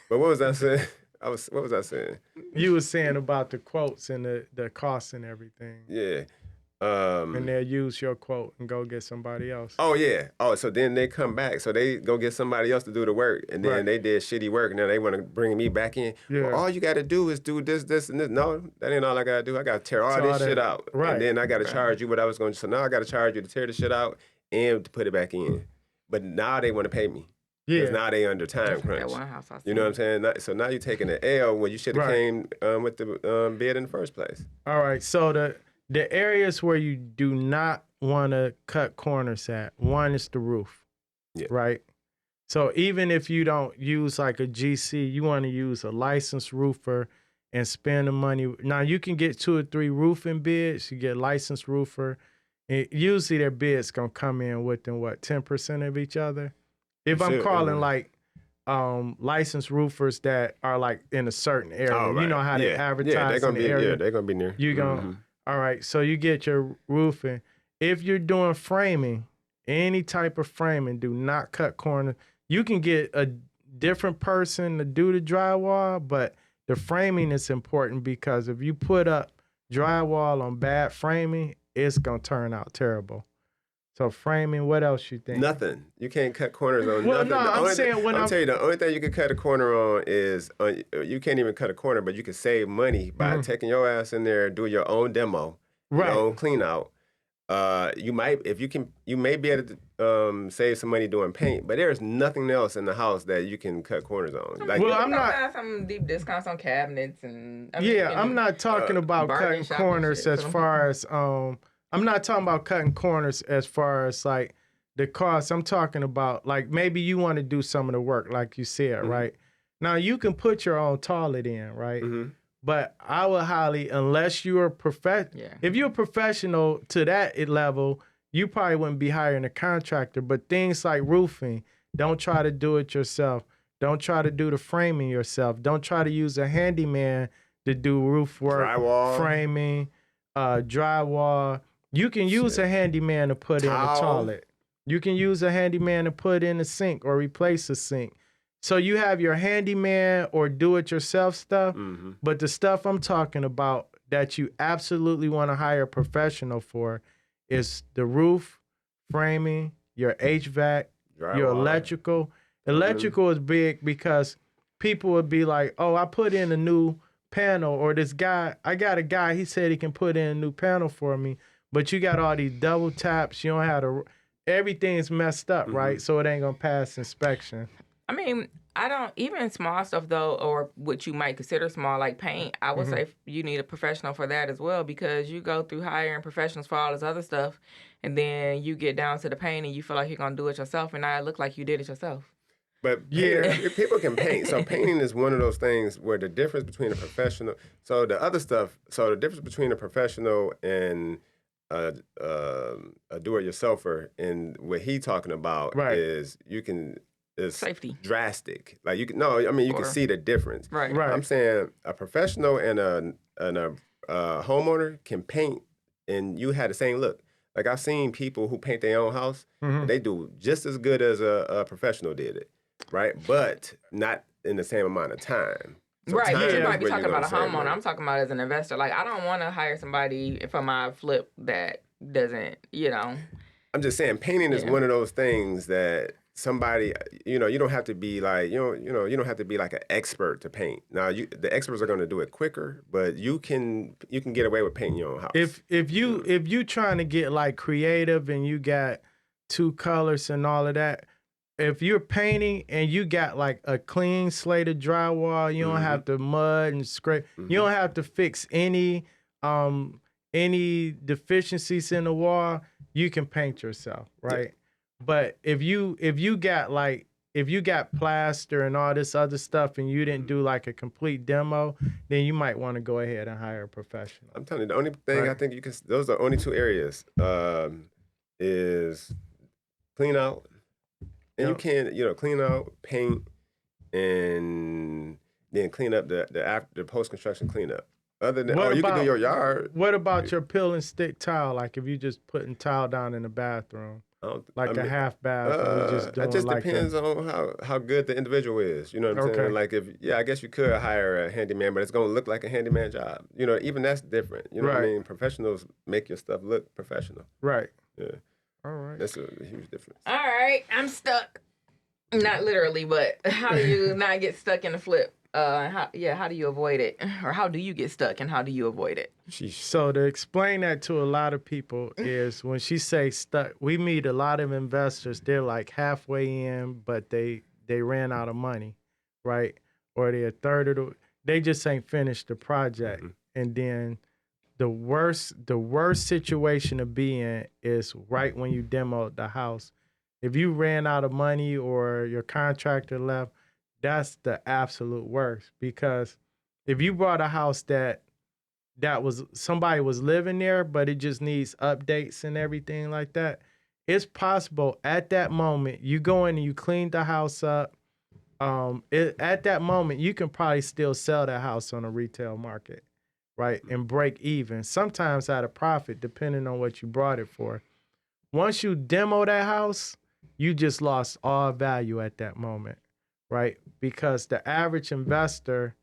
But what was I saying? What was I saying? You were saying about the quotes and the costs and everything. Yeah. And they'll use your quote and go get somebody else. Oh, yeah. Oh, so then they come back. So they go get somebody else to do the work. And then they did shitty work. And then they want to bring me back in. Yeah. Well, all you got to do is do this, this, and this. No, that ain't all I got to do. I got to tear all this shit out. Right. And then I got to charge you what I was going to. So now I got to charge you to tear the shit out and to put it back in. But now they want to pay me. Yeah. Because now they under time crunch. At one house, you know what I'm saying? So now you're taking an L when you should have came with the bid in the first place. All right. So the areas where you do not want to cut corners at, one is the roof, right? So even if you don't use like a GC, you want to use a licensed roofer and spend the money. Now you can get 2 or 3 roofing bids. You get a licensed roofer. And usually their bids gonna come in within 10% of each other. If I'm calling like licensed roofers that are like in a certain area, you know how they advertise in the area. Yeah, they're gonna be near. You gonna. All right, so you get your roofing. If you're doing framing, any type of framing, do not cut corners. You can get a different person to do the drywall, but the framing is important, because if you put up drywall on bad framing, it's going to turn out terrible. So framing, what else you think? Nothing. You can't cut corners on well, nothing. No, I'm saying I'm telling you, the only thing you can cut a corner on is, you can't even cut a corner, but you can save money by taking your ass in there, do your own demo, your own clean out. You may be able to save some money doing paint, but there's nothing else in the house that you can cut corners on. Like, well, I'm not some deep discounts on cabinets and. I'm not talking about cutting corners as far as I'm not talking about cutting corners as far as like the cost. I'm talking about like maybe you want to do some of the work, like you said, right? Now you can put your own toilet in, right? But I would highly, unless you're if you're a professional to that level, you probably wouldn't be hiring a contractor. But things like roofing, don't try to do it yourself. Don't try to do the framing yourself. Don't try to use a handyman to do roof work, drywall, framing, drywall. You can use a handyman to put in a toilet. You can use a handyman to put in a sink or replace a sink. So you have your handyman or do-it-yourself stuff, Mm-hmm. but the stuff I'm talking about that you absolutely want to hire a professional for is the roof, framing, your HVAC, your Drywall. electrical. Electrical is big because people would be like, oh, I put in a new panel, or I got a guy, he said he can put in a new panel for me, but you got all these double taps, you don't have to, everything's messed up, right? So it ain't gonna pass inspection. I mean, I don't even small stuff though, or what you might consider small, like paint. I would say you need a professional for that as well, because you go through hiring professionals for all this other stuff, and then you get down to the paint and you feel like you're gonna do it yourself, and now it look like you did it yourself. But people can paint. So painting is one of those things where the difference between a professional, so the difference between a professional and a do-it-yourselfer, and what he talking about is safety, drastic. Like you can see the difference. Right. I'm saying a professional and a homeowner can paint, and you had the same look. Like I've seen people who paint their own house, and they do just as good as a professional did it, right? But not in the same amount of time. So right, time you might be where talking you're about a gonna save homeowner. money. I'm talking about as an investor. Like, I don't want to hire somebody for my flip that doesn't, I'm just saying, painting is one of those things that somebody, you don't have to be like, you don't have to be like an expert to paint. Now, the experts are going to do it quicker, but you can get away with painting your own house. If you trying to get like creative and you got two colors and all of that, if you're painting and you got like a clean slate of drywall, you don't have to mud and scrape. You don't have to fix any deficiencies in the wall. You can paint yourself, right? Yeah. But if you got plaster and all this other stuff and you didn't do like a complete demo, then you might want to go ahead and hire a professional. I'm telling you, the only thing I think those are the only two areas is clean out. And you can, clean out, paint, and then clean up the post-construction cleanup. Other than, you can do your yard. What about your peel and stick tile? Like if you just putting tile down in the bathroom, like a half bath. That just depends on how good the individual is. You know what I'm saying? Like I guess you could hire a handyman, but it's going to look like a handyman job. Even that's different. You know what I mean? Professionals make your stuff look professional. Right. Yeah. All right. That's a huge difference. All right. I'm stuck. Not literally, but how do you not get stuck in the flip? How do you avoid it? Or how do you get stuck and how do you avoid it? So to explain that to a lot of people is when she say stuck, we meet a lot of investors, they're like halfway in, but they ran out of money, right? Or they're a third of they just ain't finished the project. And then the worst situation to be in is right when you demoed the house. If you ran out of money or your contractor left, that's the absolute worst, because if you bought a house that was somebody was living there, but it just needs updates and everything like that, it's possible at that moment you go in and you clean the house up. At that moment, you can probably still sell that house on a retail market, right, and break even. Sometimes at a profit, depending on what you brought it for. Once you demo that house, you just lost all value at that moment, right? Because the average investor,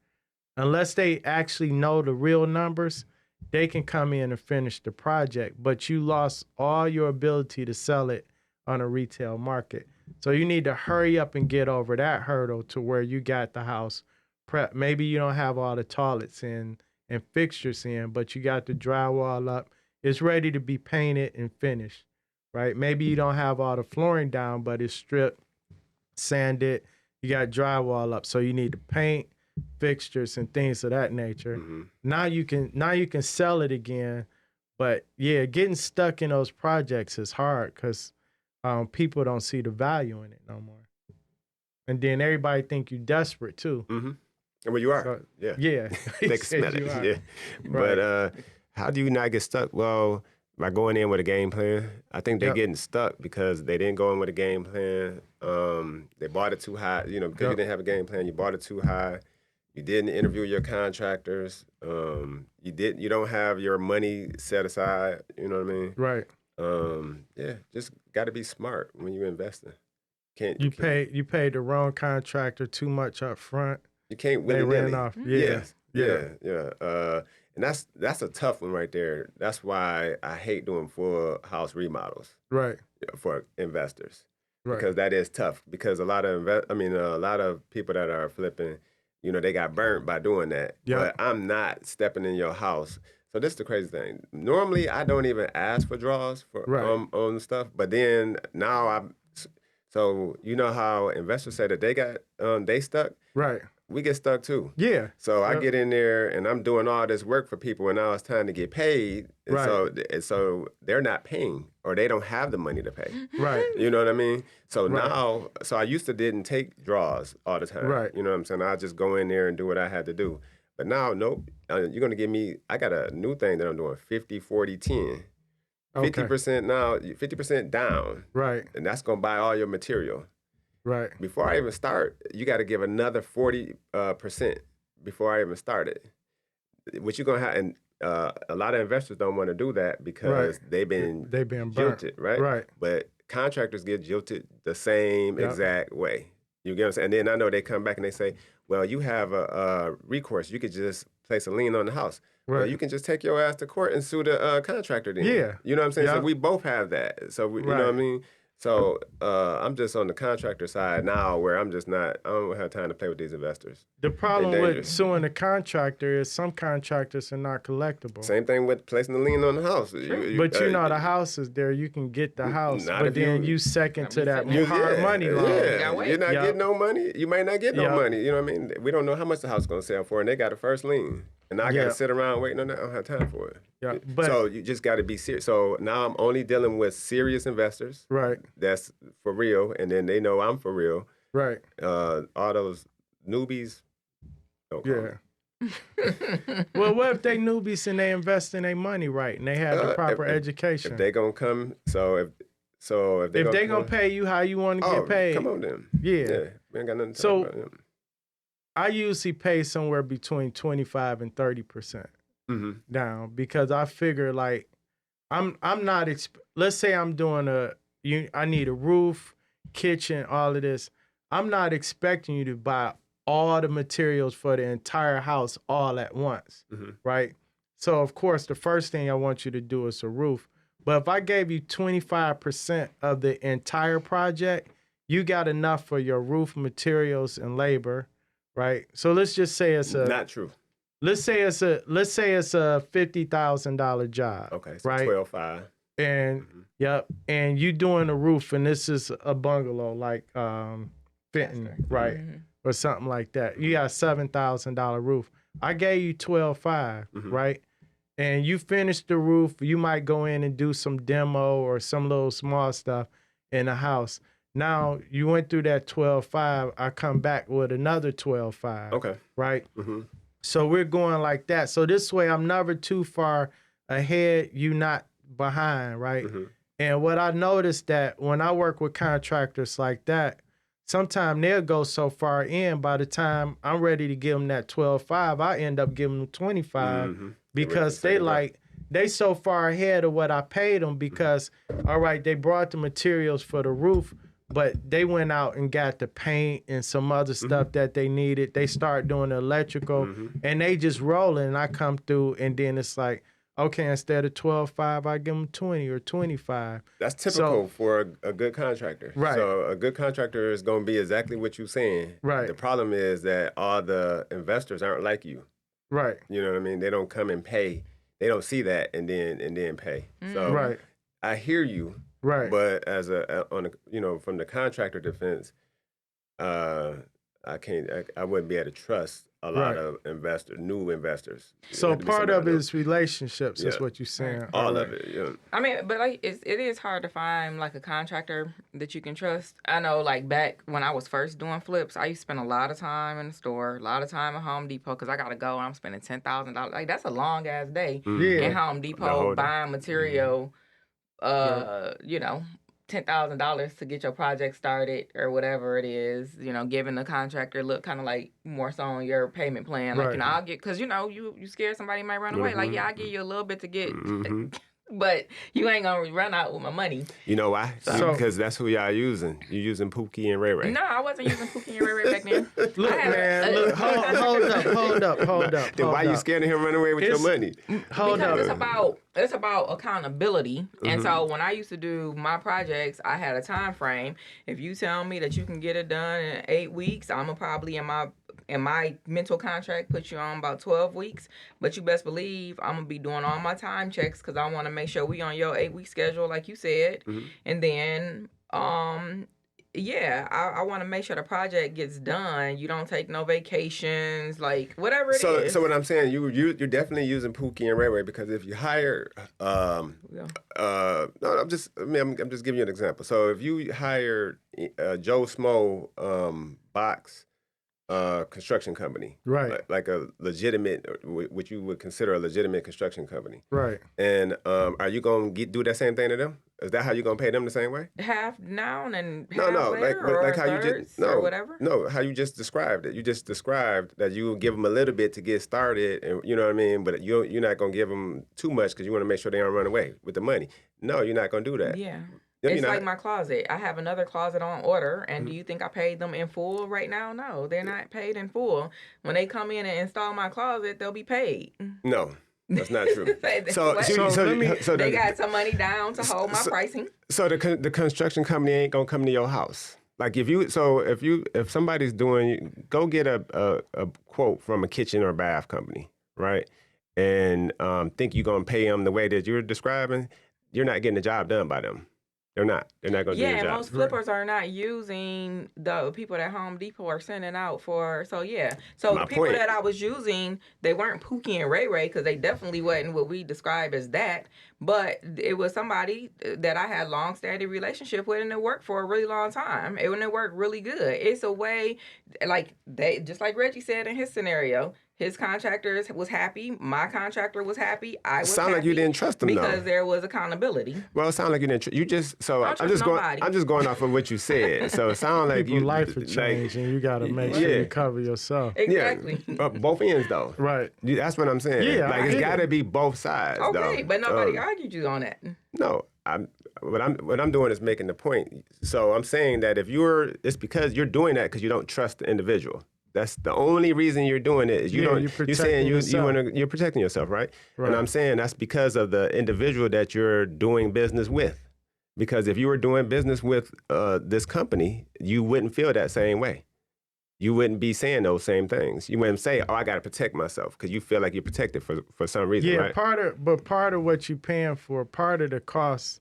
unless they actually know the real numbers, they can come in and finish the project, but you lost all your ability to sell it on a retail market. So you need to hurry up and get over that hurdle to where you got the house prepped. Maybe you don't have all the toilets in and fixtures in, but you got the drywall up. It's ready to be painted and finished, right? Maybe you don't have all the flooring down, but it's stripped, sanded. You got drywall up, so you need to paint, fixtures, and things of that nature. Now you can sell it again, but yeah, getting stuck in those projects is hard because people don't see the value in it no more, and then everybody think you desperate too. Well, you are. So, yeah. They can smell it. Yeah. Right. But how do you not get stuck? Well, by going in with a game plan. I think they're getting stuck because they didn't go in with a game plan. They bought it too high, because you didn't have a game plan. You bought it too high. You didn't interview your contractors. You don't have your money set aside. You know what I mean? Right. Just got to be smart when you're investing. You paid the wrong contractor too much up front. You can't They willy-nilly. ran off. Yeah. And that's a tough one right there. That's why I hate doing full house remodels. Right. For investors. Right. Because that is tough. Because a lot of people that are flipping, they got burnt by doing that. Yep. But I'm not stepping in your house. So this is the crazy thing. Normally, I don't even ask for draws for on stuff. But then now so you know how investors say that they stuck? Right. We get stuck too. Yeah. So I get in there and I'm doing all this work for people, and now it's time to get paid. And right. so they're not paying, or they don't have the money to pay. Right. You know what I mean? So now, I used to didn't take draws all the time. Right. You know what I'm saying? I just go in there and do what I had to do. But now, nope. You're going to give me, I got a new thing that I'm doing, 50, 40, 10. 50% now, 50% down. Right. And that's going to buy all your material. Right. Before I even start, you got to give another 40% before I even started. What you're going to have, and a lot of investors don't want to do that because they've been jilted, right? Right. But contractors get jilted the same exact way. You get what I'm saying? And then I know they come back and they say, well, you have a recourse. You could just place a lien on the house. Right. Well, you can just take your ass to court and sue the contractor then. Yeah. You know what I'm saying? So we both have that. So, you know what I mean? So I'm just on the contractor side now where I'm just not, I don't have time to play with these investors. The problem with suing the contractor is some contractors are not collectible. Same thing with placing the lien on the house. But the house is there. You can get the house. But then you second to that hard money loan. Yeah. You're not getting no money. You might not get no money. You know what I mean? We don't know how much the house is going to sell for, and they got a first lien. And I got to sit around waiting on that. I don't have time for it. Yeah, so you just got to be serious. So now I'm only dealing with serious investors. Right. That's for real. And then they know I'm for real. Right. All those newbies, don't come. Well, what if they newbies and they invest in their mony right and they have the proper education? If they going to come, if they going to pay you how you want to get paid. Come on then. Yeah. We ain't got nothing to talk about them. I usually pay somewhere between 25 and 30% down because I figure like I'm not. Let's say I'm doing I need a roof, kitchen, all of this. I'm not expecting you to buy all the materials for the entire house all at once, right? So of course the first thing I want you to do is a roof. But if I gave you 25% of the entire project, you got enough for your roof materials and labor. Right. So let's just say it's not true. Let's say it's a $50,000 job. Okay. So right? 12.5. And and you doing a roof, and this is a bungalow like Fenton, right, or something like that. You got a $7,000 roof. I gave you 12.5, right, and you finish the roof. You might go in and do some demo or some little small stuff in the house. Now, you went through that 12.5. I come back with another 12.5. Okay. Right? So we're going like that. So this way, I'm never too far ahead. You not behind, right? And what I noticed that when I work with contractors like that, sometimes they'll go so far in, by the time I'm ready to give them that 12.5, I end up giving them 25 because they so far ahead of what I paid them because, all right, they brought the materials for the roof, but they went out and got the paint and some other stuff that they needed. They start doing the electrical, and they just rolling. And I come through, and then it's like, okay, instead of 12.5, I give them 20 or 25. That's typical for a good contractor. Right. So a good contractor is going to be exactly what you're saying. Right. The problem is that all the investors aren't like you. Right. You know what I mean? They don't come and pay. They don't see that and then pay. So I hear you. Right. But as from the contractor defense, I wouldn't be able to trust a lot of new investors. So part of it is relationships, is what you're saying. All of it, yeah. I mean, but like it is hard to find like a contractor that you can trust. I know, like back when I was first doing flips, I used to spend a lot of time in the store, a lot of time at Home Depot because I gotta go and I'm spending $10,000. Like that's a long ass day in Home Depot buying material. $10,000 to get your project started or whatever it is, giving the contractor look kind of like more so on your payment plan. Like, I'll get, because, you scare somebody might run away. Like, I'll give you a little bit to get But you ain't gonna run out with my money. You know why? So- Because that's who y'all using. You using Pookie and Ray Ray. No, I wasn't using Pookie and Ray Ray back then. Look, man, look, hold up. Then why you scared of him running away with your money? Hold Because up. it's about accountability. And so when I used to do my projects, I had a time frame. If you tell me that you can get it done in 8 weeks, I'm gonna probably in my mental contract put you on about 12 weeks. But you best believe I'm gonna be doing all my time checks because I want to make sure we on your 8-week schedule, like you said. And then I want to make sure the project gets done. You don't take no vacations, like whatever it is. So what I'm saying, you're definitely using Pookie and Ray Ray because if you hire, no, I'm just giving you an example. So if you hire Joe Smo box construction company, Right. like a legitimate, what you would consider a legitimate construction company, Right. and are you gonna do that same thing to them? Is that how you gonna pay them the same way? Half now and half No, later, or like how you thirds, just or whatever. No, how you just described it. You just described that you will give them a little bit to get started, and you know what I mean. But you're not gonna give them too much because you want to make sure they don't run away with the money. No, you're not gonna do that. Yeah. No, It's you're like not. my closet. I have another closet on order, and do you think I paid them in full right now? No, they're not paid in full. When they come in and install my closet, they'll be paid. No, that's not true. So they got some money down to hold my pricing. So the construction company ain't gonna come to your house. Like if somebody's go get a quote from a kitchen or bath company, right? And think you're gonna pay them the way that you're describing, you're not getting the job done by them. They're not going to do Yeah, their and job. most flippers are not using the people that Home Depot are sending out for. So yeah, so My the people point. that I was using, they weren't Pookie and Ray Ray because they definitely wasn't what we describe as that. But it was somebody that I had long-standing relationship with, and it worked for a really long time. It worked really good. It's a way, like they just like Reggie said in his scenario. His contractor was happy. My contractor was happy. I was Sound happy like you didn't trust them because though. there was accountability. Well, it sounded like you didn't. You just so I don't I'm just trust going. nobody. I'm just going off of what you said. So it sounds like People's you life would change, and you got to make sure Yeah. you cover yourself. Exactly. Yeah, both ends though. Right. That's what I'm saying. Yeah, like I it's hear got to you. be both sides. Okay, though. but nobody argued you on that. No, what I'm doing is making the point. So I'm saying that it's because you're doing that because you don't trust the individual. That's the only reason you're doing it. Is you Yeah, don't. you're You're saying protecting you're protecting yourself, right? Right. And I'm saying that's because of the individual that you're doing business with. Because if you were doing business with this company, you wouldn't feel that same way. You wouldn't be saying those same things. You wouldn't say, "Oh, I got to protect myself," because you feel like you're protected for some reason, Yeah, right? part of what you're paying for, part of the cost.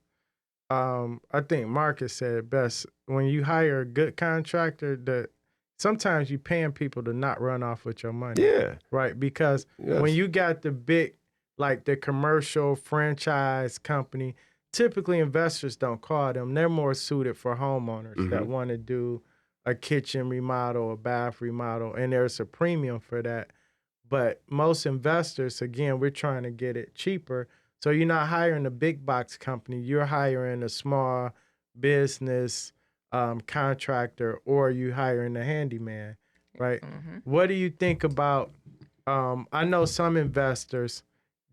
I think Marcus said it best. When you hire a good contractor, sometimes you paying people to not run off with your money. Yeah. Right. Because when you got the big, like the commercial franchise company, typically investors don't call them. They're more suited for homeowners that want to do a kitchen remodel, a bath remodel, and there's a premium for that. But most investors, again, we're trying to get it cheaper. So you're not hiring a big box company. You're hiring a small business contractor, or you hiring a handyman, right? What do you think about, I know some investors,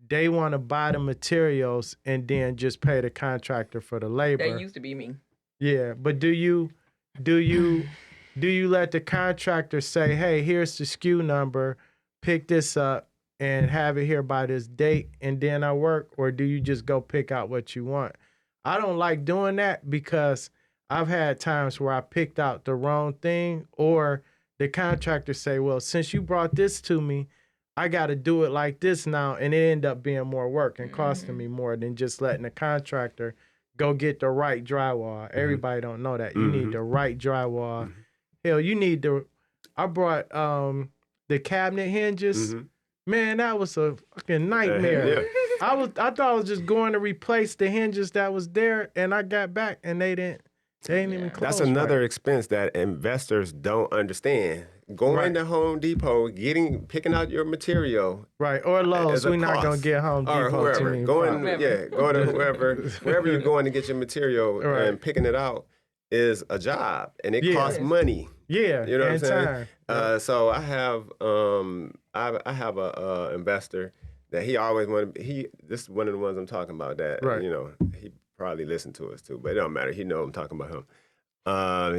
they want to buy the materials and then just pay the contractor for the labor. That used to be me. Yeah, but do you let the contractor say, hey, here's the SKU number, pick this up and have it here by this date and then I work? Or do you just go pick out what you want? I don't like doing that because I've had times where I picked out the wrong thing, or the contractor say, well, since you brought this to me, I got to do it like this now. And it ended up being more work and costing me more than just letting the contractor go get the right drywall. Everybody don't know that. You need the right drywall. Hell, you need I brought the cabinet hinges. Man, that was a fucking nightmare. I thought I was just going to replace the hinges that was there, and I got back and they didn't even close. That's another expense that investors don't understand. Going to Home Depot, picking out your material. Right, or Lowe's. We're not going to get Home or Depot whoever. to me. Go to wherever you're going to get your material and picking it out is a job, and it costs money. Yeah, you know what I'm saying. Time. So I have a investor that he always wanted. This is one of the ones I'm talking about. That Right. he probably listened to us too, but it don't matter. He know I'm talking about him.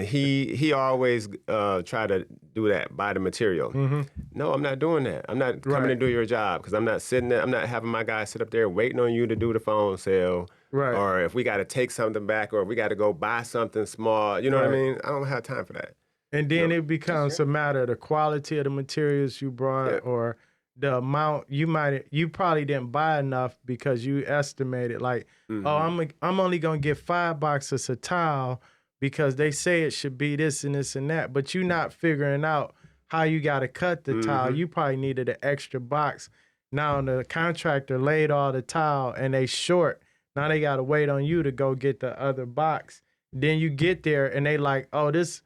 He always try to do that, buy the material. Mm-hmm. No, I'm not doing that. I'm not coming to do your job because I'm not sitting there. I'm not having my guy sit up there waiting on you to do the phone sale. Right. Or if we got to take something back, or if we got to go buy something small. You know what I mean? I don't have time for that. And then it becomes a matter of the quality of the materials you brought, or the amount you probably didn't buy enough because you estimated like, oh, I'm only gonna get 5 boxes of tile because they say it should be this and this and that, but you're not figuring out how you got to cut the tile. You probably needed an extra box. Now the contractor laid all the tile and they short. Now they got to wait on you to go get the other box. Then you get there and they like, oh, this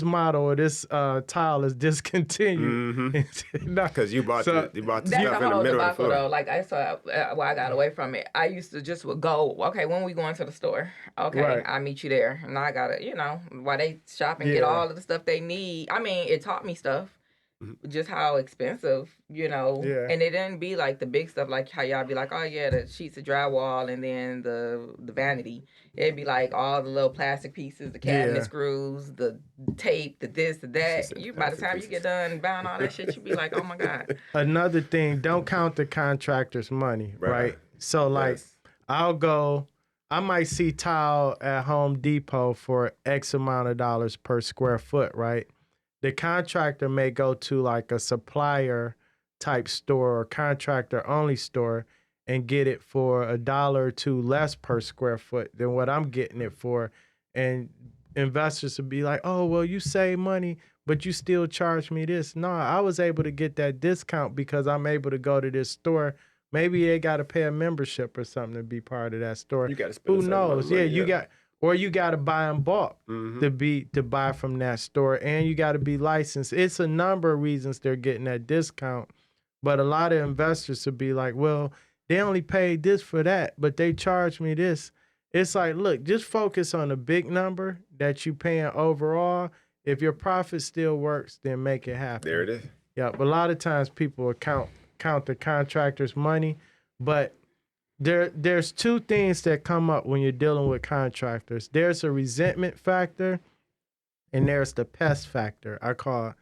model or this tile is discontinued. Because you bought the stuff in the middle of the floor. Though. Like I saw, I got away from it. I used to just would go, okay, when we going to the store? Okay, I'll meet you there. And I got to, while they shop and get all of the stuff they need. I mean, it taught me stuff. Just how expensive, and it didn't be like the big stuff, like how y'all be like, oh yeah, the sheets of drywall and then the vanity. It'd be like all the little plastic pieces, the cabinet screws, the tape, the this, the that. You by the time you get done buying all that shit, you be like, oh my God. Another thing, don't count the contractor's money, right? So like, I might see tile at Home Depot for X amount of dollars per square foot, right? The contractor may go to like a supplier type store or contractor only store and get it for $1 or $2 less per square foot than what I'm getting it for. And investors would be like, oh, well, you save money, but you still charge me this. No, I was able to get that discount because I'm able to go to this store. Maybe they got to pay a membership or something to be part of that store. You got to spend. Who knows? Money, you got. Or you got to buy in bulk to buy from that store, and you got to be licensed. It's a number of reasons they're getting that discount, but a lot of investors would be like, well, they only paid this for that, but they charged me this. It's like, look, just focus on the big number that you paying overall. If your profit still works, then make it happen. There it is. Yeah, but a lot of times people will count the contractor's money, but there's two things that come up when you're dealing with contractors. There's a resentment factor and there's the pest factor. I call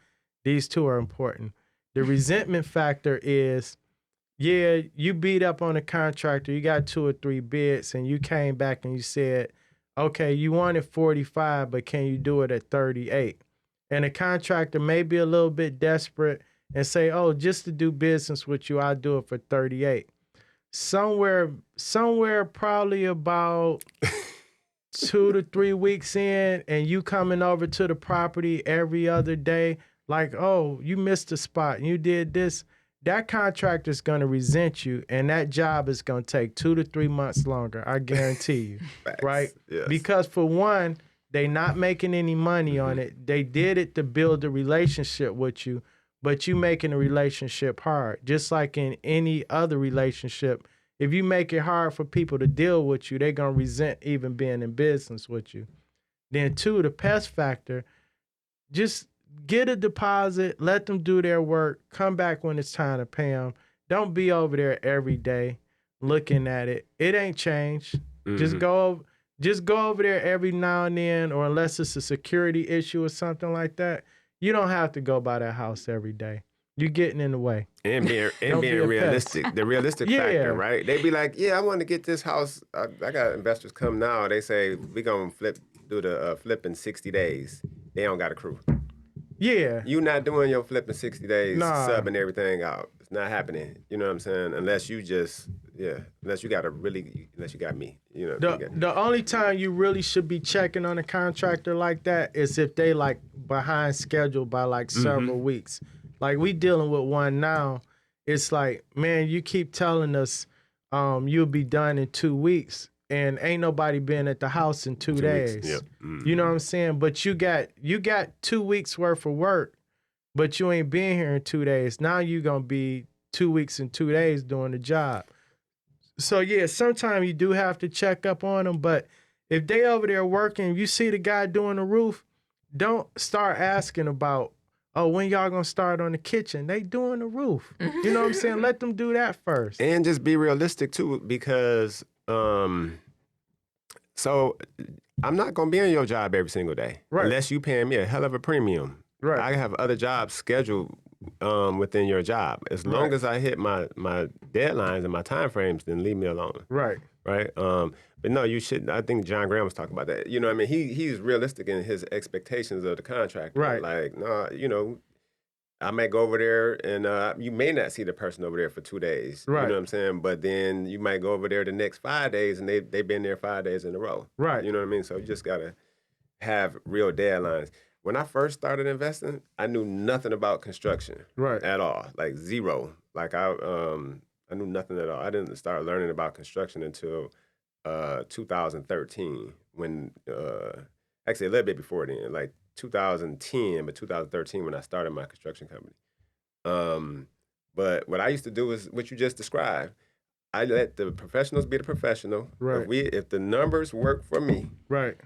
these two are important. The resentment factor is, yeah, you beat up on a contractor, you got 2 or 3 bids and you came back and you said, okay, you wanted 45, but can you do it at 38? And the contractor may be a little bit desperate and say, oh, just to do business with you, I'll do it for 38. Somewhere probably about 2 to 3 weeks in, and you coming over to the property every other day, like, oh, you missed a spot and you did this, that contractor's going to resent you, and that job is going to take 2 to 3 months longer, I guarantee you. Right? Yes. Because for one, they not making any money on it. They did it to build a relationship with you, but you making a relationship hard. Just like in any other relationship, if you make it hard for people to deal with you, they're going to resent even being in business with you. Then 2, the pest factor, just get a deposit, let them do their work, come back when it's time to pay them. Don't be over there every day looking at it. It ain't changed. Just go over there every now and then, or unless it's a security issue or something like that. You don't have to go by that house every day. You're getting in the way. And being realistic. The realistic factor, right? They be like, yeah, I want to get this house. I got investors come now. They say, we going to do the flip in 60 days. They don't got a crew. Yeah. You not doing your flip in 60 days, subbing everything out. It's not happening. You know what I'm saying? Unless you got me. You know. The only time you really should be checking on a contractor like that is if they like behind schedule by like several weeks. Like we dealing with one now. It's like, man, you keep telling us you'll be done in 2 weeks, and ain't nobody been at the house in 2 days. Yep. You know what I'm saying? But you got 2 weeks worth of work, but you ain't been here in 2 days. Now you gonna be 2 weeks and 2 days doing the job. So yeah, sometimes you do have to check up on them, but if they over there working, you see the guy doing the roof, don't start asking about, oh, when y'all gonna start on the kitchen? They doing the roof. You know what I'm saying? Let them do that first. And just be realistic too, because so I'm not gonna be on your job every single day, right, unless you paying me a hell of a premium. Right. I have other jobs scheduled within your job. As long as I hit my deadlines and my time frames, then leave me alone. Right. Right. But no, you shouldn't. I think John Graham was talking about that. You know what I mean? He's realistic in his expectations of the contractor. Right. Like, no, you know, I might go over there and you may not see the person over there for 2 days. Right. You know what I'm saying? But then you might go over there the next 5 days and they've been there 5 days in a row. Right. You know what I mean? So you just got to have real deadlines. When I first started investing, I knew nothing about construction at all, like zero. Like I knew nothing at all. I didn't start learning about construction until 2013, when actually a little bit before then, like 2010, but 2013 when I started my construction company. But what I used to do is what you just described. I let the professionals be the professional. Right. If the numbers work for me, right.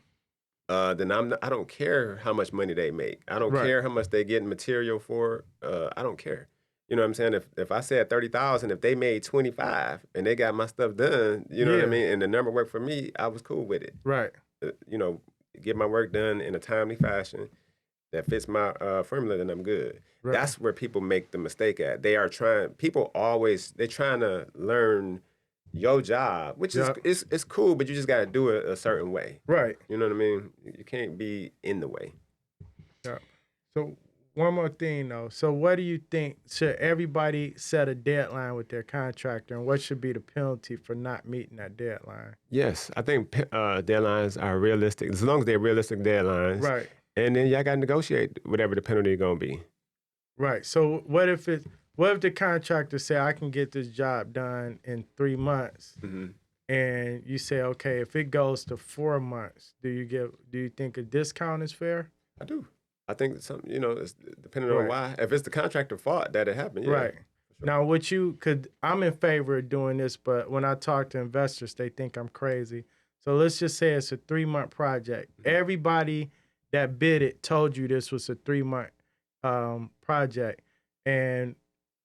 Then I don't care how much money they make. I don't care how much they get in material for. I don't care. You know what I'm saying? If I said 30,000, if they made 25 and they got my stuff done, you know what I mean, and the number worked for me, I was cool with it. Right. You know, get my work done in a timely fashion that fits my formula, then I'm good. Right. That's where people make the mistake at. They're trying to learn your job, which is it's cool, but you just got to do it a certain way. Right. You know what I mean? You can't be in the way. Yeah. So one more thing though. So what do you think? Should everybody set a deadline with their contractor, and what should be the penalty for not meeting that deadline? Yes, I think deadlines are realistic, as long as they're realistic deadlines. Right. And then y'all got to negotiate whatever the penalty is going to be. Right. So what if the contractor say, I can get this job done in 3 months, and you say, okay, if it goes to 4 months, do you think a discount is fair? I do. I think something, it's depending on why. If it's the contractor's fault that it happened, yeah. Right. Sure. Now, I'm in favor of doing this, but when I talk to investors, they think I'm crazy. So let's just say it's a 3-month project. Everybody that bid it told you this was a 3-month project, and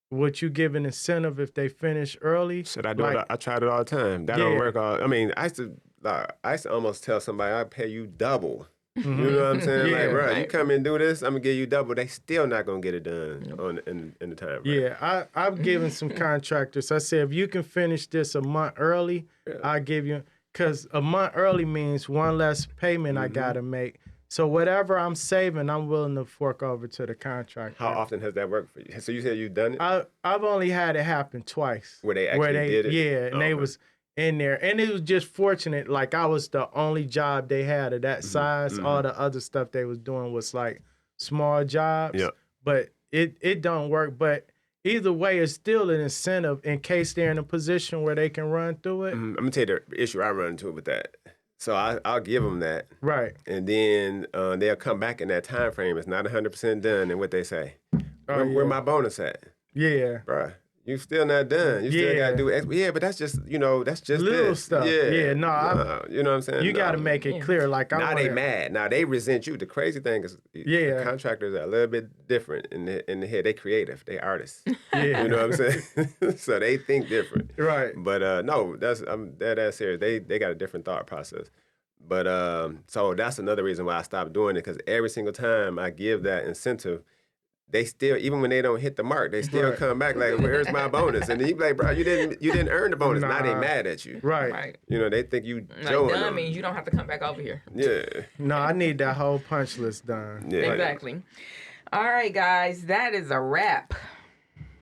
would you give an incentive if they finish early? Should I do it? I tried it all the time. That don't work. I mean, I used to almost tell somebody I'd pay you double. You know what I'm saying? Like, bro, you come and do this, I'm gonna give you double. They still not gonna get it done in the time. Right? Yeah, I've given some contractors. I said, if you can finish this a month early, I'll give you, because a month early means one less payment I gotta make. So whatever I'm saving, I'm willing to fork over to the contractor. How often has that worked for you? So you said you've done it? I've only had it happen twice. Where they actually did it? Yeah, and they was in there. And it was just fortunate, like I was the only job they had of that size. All the other stuff they was doing was like small jobs. Yep. But it don't work. But either way, it's still an incentive in case they're in a position where they can run through it. I'm going to tell you the issue I run into with that. So I'll give them that. Right. And then they'll come back in that time frame. It's not 100% done. And what they say, where my bonus at? Yeah. Bruh, you still not done. You still got to do extra. Yeah, but that's just, that's just little this. stuff. Yeah, no, you know what I'm saying? You got to make it clear. Like, now they mad. Now they resent you. The crazy thing is the contractors are a little bit different in the head. They creative. They artists. You know what I'm saying? So they think different. Right. But no, I'm dead serious. They got a different thought process. But so that's another reason why I stopped doing it, because every single time I give that incentive, they still, even when they don't hit the mark, they still come back like, where's my bonus? And then you be like, bro, you didn't earn the bonus. Now they mad at you. Right. They think you like done means you don't have to come back over here. Yeah. No, I need that whole punch list done. Yeah. Exactly. All right, guys, that is a wrap